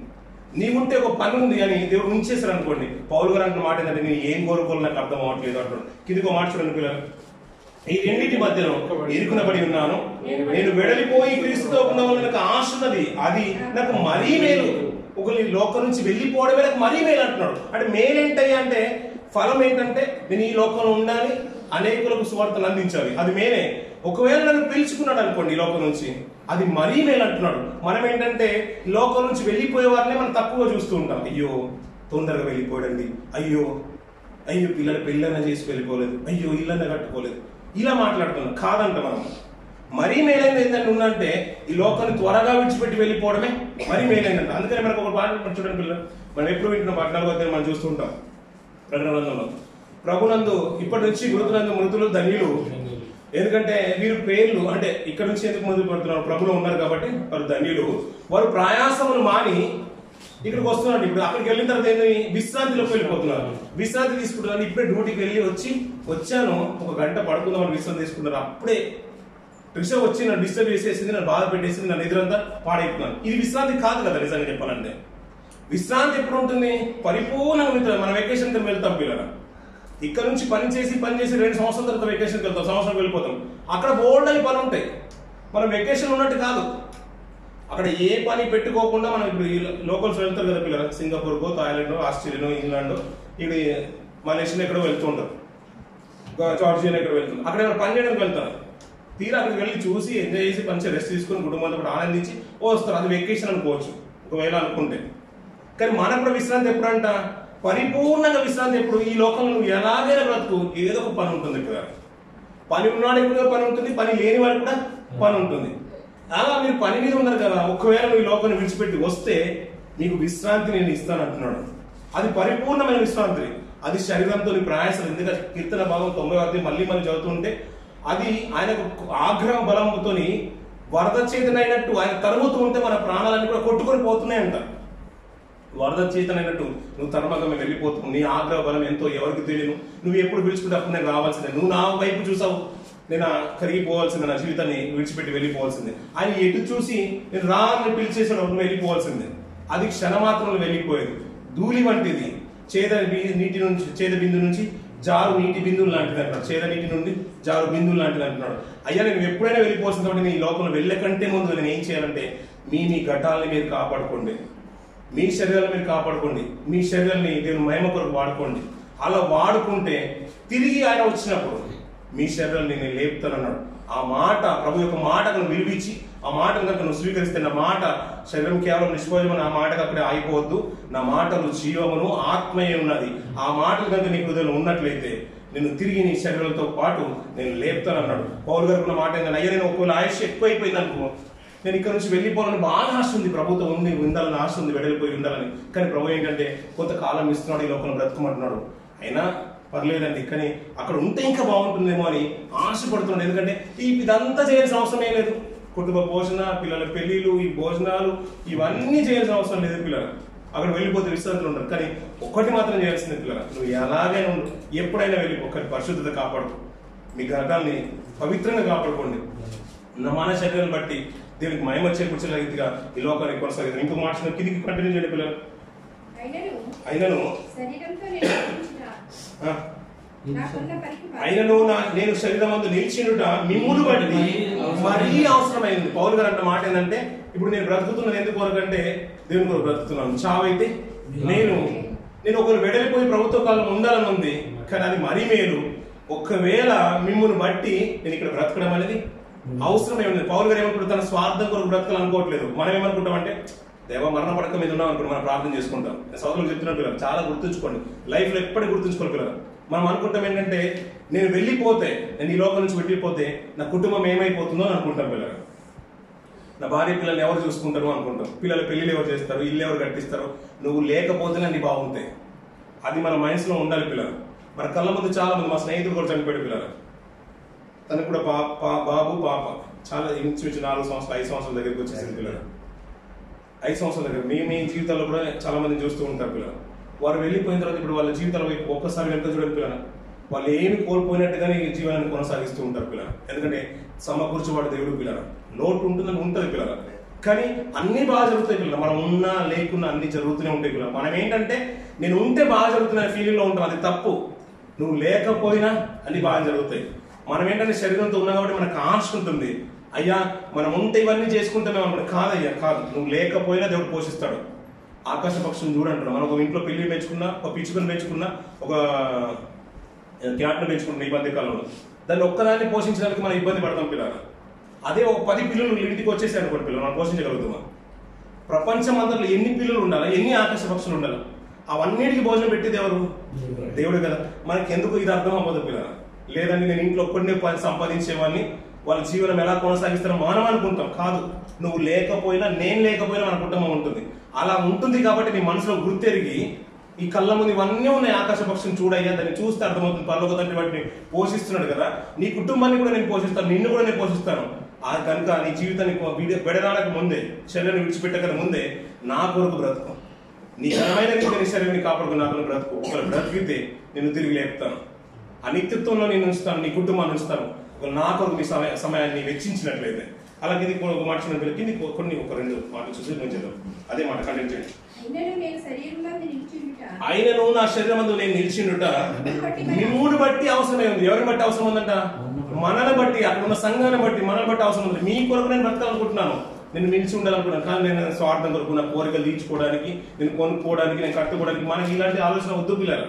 నీవుంటే ఒక పని ఉంది అని దేవుడు ఉంచేసారు అనుకోండి. పౌలు గారు అంటున్న మాట ఏంటంటే నేను ఏం కోరుకోవాలి నాకు అర్థం అవ్వట్లేదు అంటాడు. కిందికి మాట చూడండి పిల్లలు, ఈ రెండింటి మధ్యలో ఇరుకునబడి ఉన్నాను, నేను వెడలిపోయి క్రీస్తుతో ఉండవాలని నాకు ఆశ ఉన్నది, అది నాకు మరీ మేలు. ఒకరి లోకం నుంచి వెళ్ళిపోవడమే నాకు మరీ మేలు అంటున్నాడు. అంటే మేలు ఏంటయ్యా అంటే ఫలం ఏంటంటే నేను ఈ లోకంలో ఉండాలి, అనేకులకు సువార్తను అందించాలి, అది మేలే. ఒకవేళ నన్ను పిలుచుకున్నాడు అనుకోండి ఈ లోకం నుంచి, అది మరీ మేలు అంటున్నాడు. మనం ఏంటంటే లోకం నుంచి వెళ్ళిపోయే వారిని మనం తక్కువగా చూస్తూ ఉంటాం. అయ్యో తొందరగా వెళ్ళిపోడండి, అయ్యో పిల్లలు పెళ్ళైనా చేసి వెళ్ళిపోలేదు, అయ్యో ఇల్లన్నా కట్టుకోలేదు, ఇలా మాట్లాడుతున్నాం. కాదంట మనం మరీ మేలైనది ఏంటంటే ఉందంటే ఈ లోకాన్ని త్వరగా విడిచిపెట్టి వెళ్ళిపోవడమే మరీ మేలైందంట. అందుకని మనకు ఒక పాట చూడండి పిల్లలు, మనం ఎప్పుడు వింటున్న 14వ మనం చూస్తూ ఉంటాం ప్రకటనలో, ప్రభునందు ఇప్పటి నుంచి మృతులు ధన్యులు, ఎందుకంటే వీరు పేర్లు అంటే ఇక్కడ నుంచి ఎందుకు మొదలు పెడుతున్నారు, ప్రభులో ఉన్నారు కాబట్టి వారు ధన్యులు, వారు ప్రయాసములు మాని ఇక్కడికి వస్తున్నాడు. ఇప్పుడు అక్కడికి వెళ్ళిన తర్వాత ఏంటి, విశ్రాంతిలోకి వెళ్ళిపోతున్నారు, విశ్రాంతి తీసుకుంటున్నారు. ఇప్పుడే డ్యూటీకి వెళ్ళి వచ్చాను, ఒక గంట పడుకుందామని విశ్రాంతి తీసుకుంటారు. అప్పుడే రిక్షా వచ్చి నన్ను డిస్టర్బ్ చేసేసింది, నన్ను బాధ పెట్టేసింది, నన్ను ఎదురంతా పాడైపోతున్నాను. ఇది విశ్రాంతి కాదు కదా నిజంగా చెప్పాలంటే. విశ్రాంతి ఎప్పుడు ఉంటుంది, పరిపూర్ణంగా మన వెకేషన్ కి వెళ్తాం పిల్లల. ఇక్కడ నుంచి పని చేసి 2 సంవత్సరాల తర్వాత వెకేషన్కి వెళ్తాం, సంవత్సరం వెళ్ళిపోతాం. అక్కడ బోల్డ్ అని పని ఉంటాయి, మనం వెకేషన్ ఉన్నట్టు కాదు. అక్కడ ఏ పని పెట్టుకోకుండా మనం ఇప్పుడు లోకల్స్ వెళ్తారు కదా పిల్లలు, సింగపూర్కో, థాయిలాండ్, ఆస్ట్రేలియా, ఇంగ్లాండ్, ఇక్కడ మలేషియా ఎక్కడో వెళ్తుంటారు, జార్జియా ఎక్కడ వెళ్తారు, అక్కడ ఏమైనా పని చేయడానికి వెళ్తారు. తీరా అక్కడికి వెళ్ళి చూసి ఎంజాయ్ చేసి మంచిగా రెస్ట్ తీసుకుని కుటుంబంతో కూడా ఆనందించి వస్తారు. అది వెకేషన్ అనుకోవచ్చు ఒకవేళ అనుకుంటే. కానీ మనకు కూడా విశ్రాంతి ఎప్పుడంట, పరిపూర్ణంగా విశ్రాంతి ఎప్పుడు, ఈ లోకంలో నువ్వు ఎలాగైనా బ్రతుకు, ఏదో ఒక పని ఉంటుంది. ఇక్కడ పని ఉన్నాడు కూడా పని ఉంటుంది, పని లేని వాడికి కూడా పని ఉంటుంది. అలా మీరు పని మీద ఉన్నారు కదా, ఒకవేళ నువ్వు ఈ లోకాన్ని విడిచిపెట్టి వస్తే నీకు విశ్రాంతి నేను ఇస్తాను అంటున్నాడు. అది పరిపూర్ణమైన విశ్రాంతి. అది శరీరంతో ప్రయాసం. ఎందుకంటే కీర్తన భాగం 90 మళ్ళీ మనం చదువుతుంటే అది ఆయనకు ఆగ్రహ బలంతో వరద చేతనైనట్టు ఆయన తరుముతూ ఉంటే మన ప్రాణాలన్నీ కూడా కొట్టుకొని పోతున్నాయంట. వరద చేతనైనట్టు నువ్వు తరుమగా వెళ్ళిపోతున్నావు. నీ ఆగ్రహ బలం ఎంతో ఎవరికి తెలియదు. నువ్వు ఎప్పుడు పిలుచుకుంటే అప్పుడు నేను రావాల్సిందే. నువ్వు నా వైపు చూసావు, నేను కరిగిపోవాల్సిందే, నా జీవితాన్ని విడిచిపెట్టి వెళ్ళిపోవాల్సిందే. ఆయన ఎటు చూసి నేను రా అని పిలిచేసాడు, నువ్వు వెళ్ళిపోవాల్సిందే. అది క్షణమాత్రంలో వెళ్ళిపోయేది. ధూళి వంటిది. చేద బిందు నుంచి జారు నీటి బిందువులు లాంటిది అంటున్నాడు. చేద నీటి నుండి జారు బిందువులు లాంటిది అంటున్నాడు. అయ్యా నేను ఎప్పుడైనా వెళ్ళిపోవాల్సింది కాబట్టి ఈ లోకంలో వెళ్ళకంటే ముందు నేను ఏం చేయాలంటే మీ ఘటాలని మీరు కాపాడుకోండి, మీ శరీరాన్ని మీరు కాపాడుకోండి, మీ శరీరాన్ని దేవుని మహిమ కొరకు వాడుకోండి. అలా వాడుకుంటే తిరిగి ఆయన వచ్చినప్పుడు మీ శరీరాన్ని నేను లేపుతానన్నాడు. ఆ మాట ప్రభు యొక్క మాటను విలువించి ఆ మాటను కనుక నువ్వు స్వీకరిస్తే, నా మాట శరీరం కేవలం నిష్ప్రయోజనం, ఆ మాటకు అక్కడే ఆగిపోవద్దు. నా మాటలు జీవమును ఆత్మయే ఉన్నది. ఆ మాటలు కనుక నీ హృదయంలో ఉన్నట్లయితే నేను తిరిగి నీ శరీరంతో పాటు నేను లేపుతానన్నాడు. పౌలు గారు ఉన్న మాట ఏంటంటే, అయ్యా నేను ఒకవేళ ఆయుష్ ఎక్కువైపోయింది అనుకో, నేను ఇక్కడ నుంచి వెళ్ళిపోవాలని బాగా ఆశ ఉంది, ప్రభుత్వం ఉంది, ఉండాలని ఆశ ఉంది, వెడలిపోయి ఉండాలని. కానీ ప్రభు ఏంటంటే కొంతకాలం ఇస్తున్నాడు, ఈ లోకంలో బ్రతుకమంటున్నాడు. అయినా పర్లేదండి, కానీ అక్కడ ఉంటే ఇంకా బాగుంటుందేమో అని ఆశపడుతున్నాడు. ఎందుకంటే ఇదంతా చేయాల్సిన అవసరం ఏం లేదు. కుటుంబ పోషణ, పిల్లల పెళ్లిళ్ళు, ఈ భోజనాలు ఇవన్నీ చేయాల్సిన అవసరం లేదు. పిల్లలు అక్కడ వెళ్ళిపోతే విశ్రాంతులు ఉంటారు. కానీ ఒక్కటి మాత్రం చేయాల్సింది, పిల్లలు నువ్వు ఎలాగైనా ఉండు, ఎప్పుడైనా వెళ్ళి ఒక్కరి పరిశుద్ధత కాపాడుకో, మీ గర్భాన్ని పవిత్రంగా కాపాడుకోండి. మన శరీరాన్ని బట్టి దేవునికి మహిమ చేకూర్చే రీతిగా ఈ లోకాన్ని కొనసాగుతుంది. ఇంకో మాట కిందికి కంటిన్యూ చేయండి పిల్లలు. అయినను నేను శరీరం అందు నిలిచినుట మిమ్మును బట్టి మరీ అవసరమైంది. పౌలు గారు అన్న మాట ఏంటంటే, ఇప్పుడు నేను బ్రతుకుతున్నాను ఎందుకు కొరకంటే దేవుని కొరకు బ్రతుకుతున్నాను. చావైతే నేను ఒకరు వెడలిపోయి ప్రభుత్వ కాలం ఉండాలని ఉంది, కానీ అది మరీ మేలు. ఒకవేళ మిమ్మును బట్టి నేను ఇక్కడ బ్రతకడం అనేది అవసరమే ఉంది. పౌలు గారు ఏమనుకుంటారు, తన స్వార్థం కొరకు బ్రతకాలనుకోవట్లేదు. మనం ఏమనుకుంటామంటే దేవ మరణ పడక మీద ఉన్నాం అనుకుంటే మనం ప్రార్థన చేసుకుంటాం. సోదరులు చెప్తున్నారు పిల్లలు, చాలా గుర్తుంచుకోండి, లైఫ్ లో ఎప్పటికీ గుర్తుంచుకోవాలి పిల్లలు. మనం అనుకుంటాం ఏంటంటే నేను వెళ్ళిపోతే, నేను ఈ లోకం నుంచి వెళ్ళిపోతే నా కుటుంబం ఏమైపోతుందో అని అనుకుంటాం పిల్లలు. నా భార్య పిల్లల్ని ఎవరు చూసుకుంటారు అనుకుంటాం. పిల్లల పెళ్లిళ్ళు ఎవరు చేస్తారు, ఇల్లు ఎవరు కట్టిస్తారు, నువ్వు లేకపోతేనే అన్ని బాగుంటాయి. అది మన మనసులో ఉండాలి పిల్లలు. మన కళ్ళ ముందు చాలా మంది, మా స్నేహితులు కూడా చనిపోయాడు పిల్లలు. తనకు కూడా బాబు పాప చాలా ఇంచుమించు 4 సంవత్సరాలు 5 సంవత్సరాల దగ్గరికి వచ్చేసింది పిల్లలు. 5 సంవత్సరాల దగ్గర మీ జీవితాల్లో కూడా చాలా మంది చూస్తూ ఉంటారు పిల్లలు. వారు వెళ్ళిపోయిన తర్వాత ఇప్పుడు వాళ్ళ జీవితాల వైపు ఒక్కసారి వెంట చూడండి పిల్లలు. వాళ్ళు ఏమి కోల్పోయినట్టుగానే జీవనాన్ని కొనసాగిస్తూ ఉంటారు పిల్లలు. ఎందుకంటే సమకూర్చేవాడు దేవుడు పిల్లలు. లోటు ఉంటుందని ఉంటుంది పిల్లలు, కానీ అన్ని బాగా జరుగుతాయి పిల్లలు. మనం ఉన్నా లేకున్నా అన్ని జరుగుతూనే ఉంటాయి పిల్లలు. మనం ఏంటంటే నేను ఉంటే బాగా జరుగుతున్న ఫీలింగ్ లో ఉంటాం, అది తప్పు. నువ్వు లేకపోయినా అన్ని బాగా జరుగుతాయి. మనం ఏంటంటే శరీరంతో ఉన్నా కాబట్టి మనకు ఆశ ఉంటుంది, అయ్యా మనం ఉంటే ఇవన్నీ చేసుకుంటామే అనుకుంటే. కాదయ్యా కాదు, నువ్వు లేకపోయినా దేవుడు పోషిస్తాడు. ఆకాశ పక్షులను చూడంటాడు. మనం ఒక ఇంట్లో పిల్లి పెంచుకున్నా, ఒక పిచ్చుకను పెంచుకున్నా, ఒక క్యాట్ను పెంచుకున్నా ఈ మధ్య కాలంలో, దాన్ని ఒక్కదాన్ని పోషించడానికి మనం ఇబ్బంది పడతాం పిల్లలు. అదే ఒక 10 పిల్లలు ఇంటికి వచ్చేసి అనుకోండి పిల్లలు, మనం పోషించగలుగుతామా? ప్రపంచం అంతలో ఎన్ని పిల్లలు ఉండాలి, ఎన్ని ఆకాశ పక్షులు ఉండాలి, అవన్నిటికి భోజనం పెట్టేది ఎవరు? దేవుడు కదా. మనకి ఎందుకు ఇది అర్థం అవ్వదు పిల్లలు. లేదండి నేను ఇంట్లో ఒక్కడినే సంపాదించేవాడిని, వాళ్ళ జీవనం ఎలా కొనసాగిస్తారో మనం అనుకుంటాం. కాదు, నువ్వు లేకపోయినా నేను లేకపోయినా మన కుటుంబం ఉంటుంది. అలా ఉంటుంది కాబట్టి నీ మనసులో గుర్తెరిగి ఈ కళ్ళ ముందు ఇవన్నీ ఉన్నాయి, ఆకాశ పక్షుని చూడయ్యా, దాన్ని చూస్తే అర్థమవుతుంది పరలోక తండ్రి వాటిని పోషిస్తున్నాడు కదా, నీ కుటుంబాన్ని కూడా నేను పోషిస్తాను, నిన్ను కూడా నేను పోషిస్తాను. కనుక నీ జీవితాన్ని బెడరాడక ముందే, శరీరాన్ని విడిచిపెట్టక ముందే నా కొరకు బ్రతుకు, నీ ఘనమైన రీతిగా నీ శరీరాన్ని కాపాడుకుని నాకు బ్రతుకు. ఒకవేళ బ్రతికితే నేను తిరిగి లేపుతాను, ఆ నిత్యత్వంలో నేను ఉంచుతాను, నీ కుటుంబాన్ని ఉంచుతాను. నా కొరకు నీ సమయాన్ని వెచ్చించినట్లయితే. అలాగే ఇది ఒక మాట పిల్లలకి కొన్ని ఒక 2 మాటలు చూసి చేద్దాం. అదే మాట కంటెంట్ చేయండి. ఆయనను నా శరీరం అందు నేను నిలిచిండుట మిమ్మును బట్టి అవసరమే ఉంది. ఎవరిని బట్టి అవసరం ఉందంట? మనల్ని బట్టి, అక్కడ ఉన్న సంఘాన్ని బట్టి మనల్ని బట్టి అవసరం ఉంది. మీ కొరకు నేను బ్రతకాలనుకుంటున్నాను, నేను నిలిచి ఉండాలనుకున్నాను. కానీ నేను స్వార్థం కొరకు, నా కోరికలు తీర్చుకోవడానికి, నేను కొనుక్కోవడానికి, నేను కట్టుకోవడానికి మనకి ఇలాంటి ఆలోచన వద్దు పిల్లలు.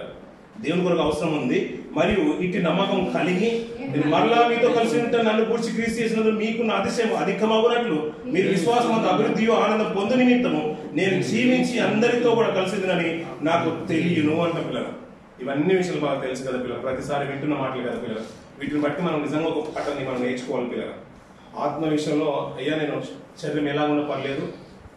దేవుని కొరకు అవసరం ఉంది. మరియు ఇట్టి నమ్మకం కలిగి నేను మరలా మీతో కలిసి ఉంటే నన్ను పూర్చి క్రీస్తు చేసినందుకు మీకున్న అతిశయం అధికమవునట్లు మీరు విశ్వాసం అంత అభివృద్ధియో ఆనందం పొందు నిమిత్తము నేను జీవించి అందరితో కూడా కలిసిందని నాకు తెలియను అంట పిల్లలు. ఇవన్నీ విషయాలు బాగా తెలుసు కదా పిల్లలు, ప్రతిసారి వింటున్న మాటలు కదా పిల్లలు. వీటిని బట్టి మనం నిజంగా ఒక పాఠాన్ని మనం నేర్చుకోవాలి పిల్లలు. ఆత్మ విషయంలో అయ్యా నేను శరీరం ఎలా ఉన్నా పర్లేదు,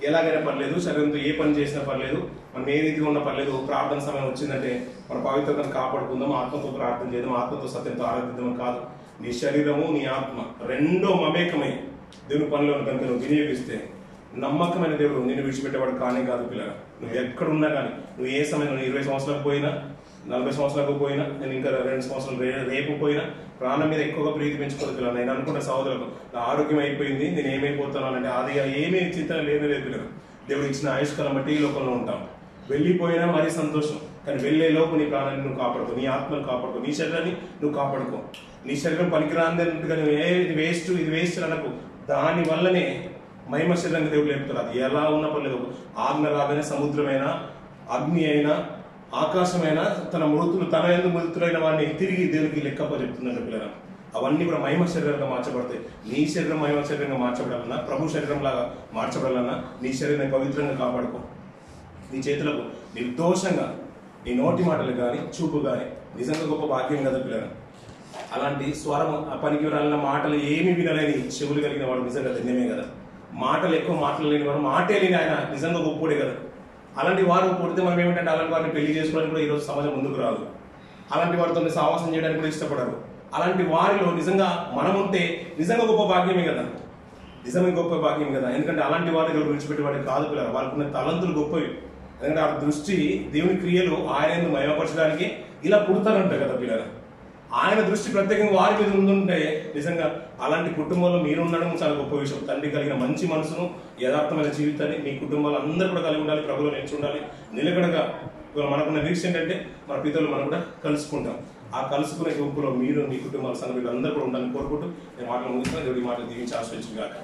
ఎలాగైనా పర్లేదు, శరీరంతో ఏ పని చేసినా పర్లేదు, మనం ఏ రీతిగా ఉన్నా పర్లేదు, ప్రార్థన సమయం వచ్చిందంటే మన పవిత్రతను కాపాడుకుందాం, ఆత్మతో ప్రార్థన చేద్దాం, ఆత్మతో సత్యంతో ఆరాధిద్దాం కాదు. నీ శరీరము నీ ఆత్మ రెండో మమేకమై దేవుని పనిలో కనుక నువ్వు వినియోగిస్తే నమ్మకమైన దేవుడు నిన్ను విడిచిపెట్టేవాడు కానే కాదు పిల్లగా. నువ్వు ఎక్కడున్నా కానీ, నువ్వు ఏ సమయంలో 20 సంవత్సరాలకు పోయినా, 40 సంవత్సరాలకు పోయినా, నేను ఇంకా 2 సంవత్సరాలు రేపు పోయినా ప్రాణం మీద ఎక్కువగా ప్రీతి పెంచుకోదు పిల్లలు. నేను అనుకున్న సహోదరులకు నా ఆరోగ్యం అయిపోయింది, నేను ఏమైపోతాను అంటే అది ఏమీ చింతన లేదు పిల్లలు. దేవుడు ఇచ్చిన ఆయుష్కాలం బట్టి ఈ లోకంలో ఉంటాం. వెళ్ళిపోయినా మరీ సంతోషం, కానీ వెళ్ళే లోపు నీ ప్రాణాన్ని నువ్వు కాపాడుకో, నీ ఆత్మను కాపాడుకో, నీ శరీరాన్ని నువ్వు కాపాడుకో. నీ శరీరం పనికిరాందన్నట్టుగా నువ్వు ఇది వేస్ట్ అనకు. దాని వల్లనే మహిమ శరీరంగా దేవుడు లేపుతాడు. అది ఎలా ఉన్న పర్లేదు, ఆజ్ఞ రాగానే సముద్రమైనా, అగ్ని అయినా, ఆకాశమైనా తన మృతులైన వాడిని తిరిగి దేవునికి లెక్కప్ప చెప్తుందంటే పిల్లలు. అవన్నీ కూడా మహిమ శరీరంగా మార్చబడతాయి. నీ శరీరం మహిమ శరీరంగా మార్చబడాలన్నా, ప్రభు శరీరం లాగా మార్చబడాలన్నా నీ శరీరాన్ని పవిత్రంగా కాపాడుకో. నీ చేతులకు నిర్దోషంగా నీ నోటి మాటలు కానీ, చూపు కానీ నిజంగా గొప్ప భాగ్యం కదా పిల్లలు. అలాంటి స్వరం, ఆ పనికి రాలిన మాటలు ఏమి వినలేని చెవులు కలిగిన వాడు నిజంగా ధన్యమే కదా. మాటలు ఎక్కువ మాట్లాడలేని వాడు, మాటే లేని ఆయన నిజంగా గొప్పోడే కదా. అలాంటి వారు పుడితే మనం ఏమిటంటే అలాంటి వారిని పెళ్లి చేసుకోవడానికి కూడా ఈరోజు సమాజం ముందుకు రాదు. అలాంటి వారితో సావాసం చేయడానికి కూడా ఇష్టపడరు. అలాంటి వారిలో నిజంగా మనం ఉంటే నిజంగా గొప్ప భాగ్యమే కదా, నిజంగా గొప్ప భాగ్యం కదా. ఎందుకంటే అలాంటి వారిని విడిచిపెట్టేవాడిని కాదు పిల్లలు. వాళ్ళకున్న తలంతులు గొప్పవి. ఎందుకంటే ఆ దృష్టి, దేవుని క్రియలు ఆయన మహిమపరచడానికి ఇలా పుడతారంట కదా పిల్లలు. ఆయన దృష్టి ప్రత్యేకంగా వారి మీద ఉండుంటే నిజంగా అలాంటి కుటుంబంలో మీరు ఉండడం చాలా గొప్ప విషయం. తండ్రి కలిగిన మంచి మనసును, యథార్థమైన జీవితాన్ని మీ కుటుంబాలు అందరూ కూడా కలిగి ఉండాలి, ప్రభువులో నిలిచి ఉండాలి నిలకడగా. మనకున్న నిరీక్ష ఏంటంటే మన పితరులు మనం కూడా కలుసుకుంటాం. ఆ కలుసుకునే గుంపులో మీరు, మీ కుటుంబాల సంఘ అందరూ కూడా ఉండాలని కోరుకుంటూ నేను మాటలు ముగిస్తున్నాను. దేవుడి మాటలు దీవించి ఆశ్రయించుగాక.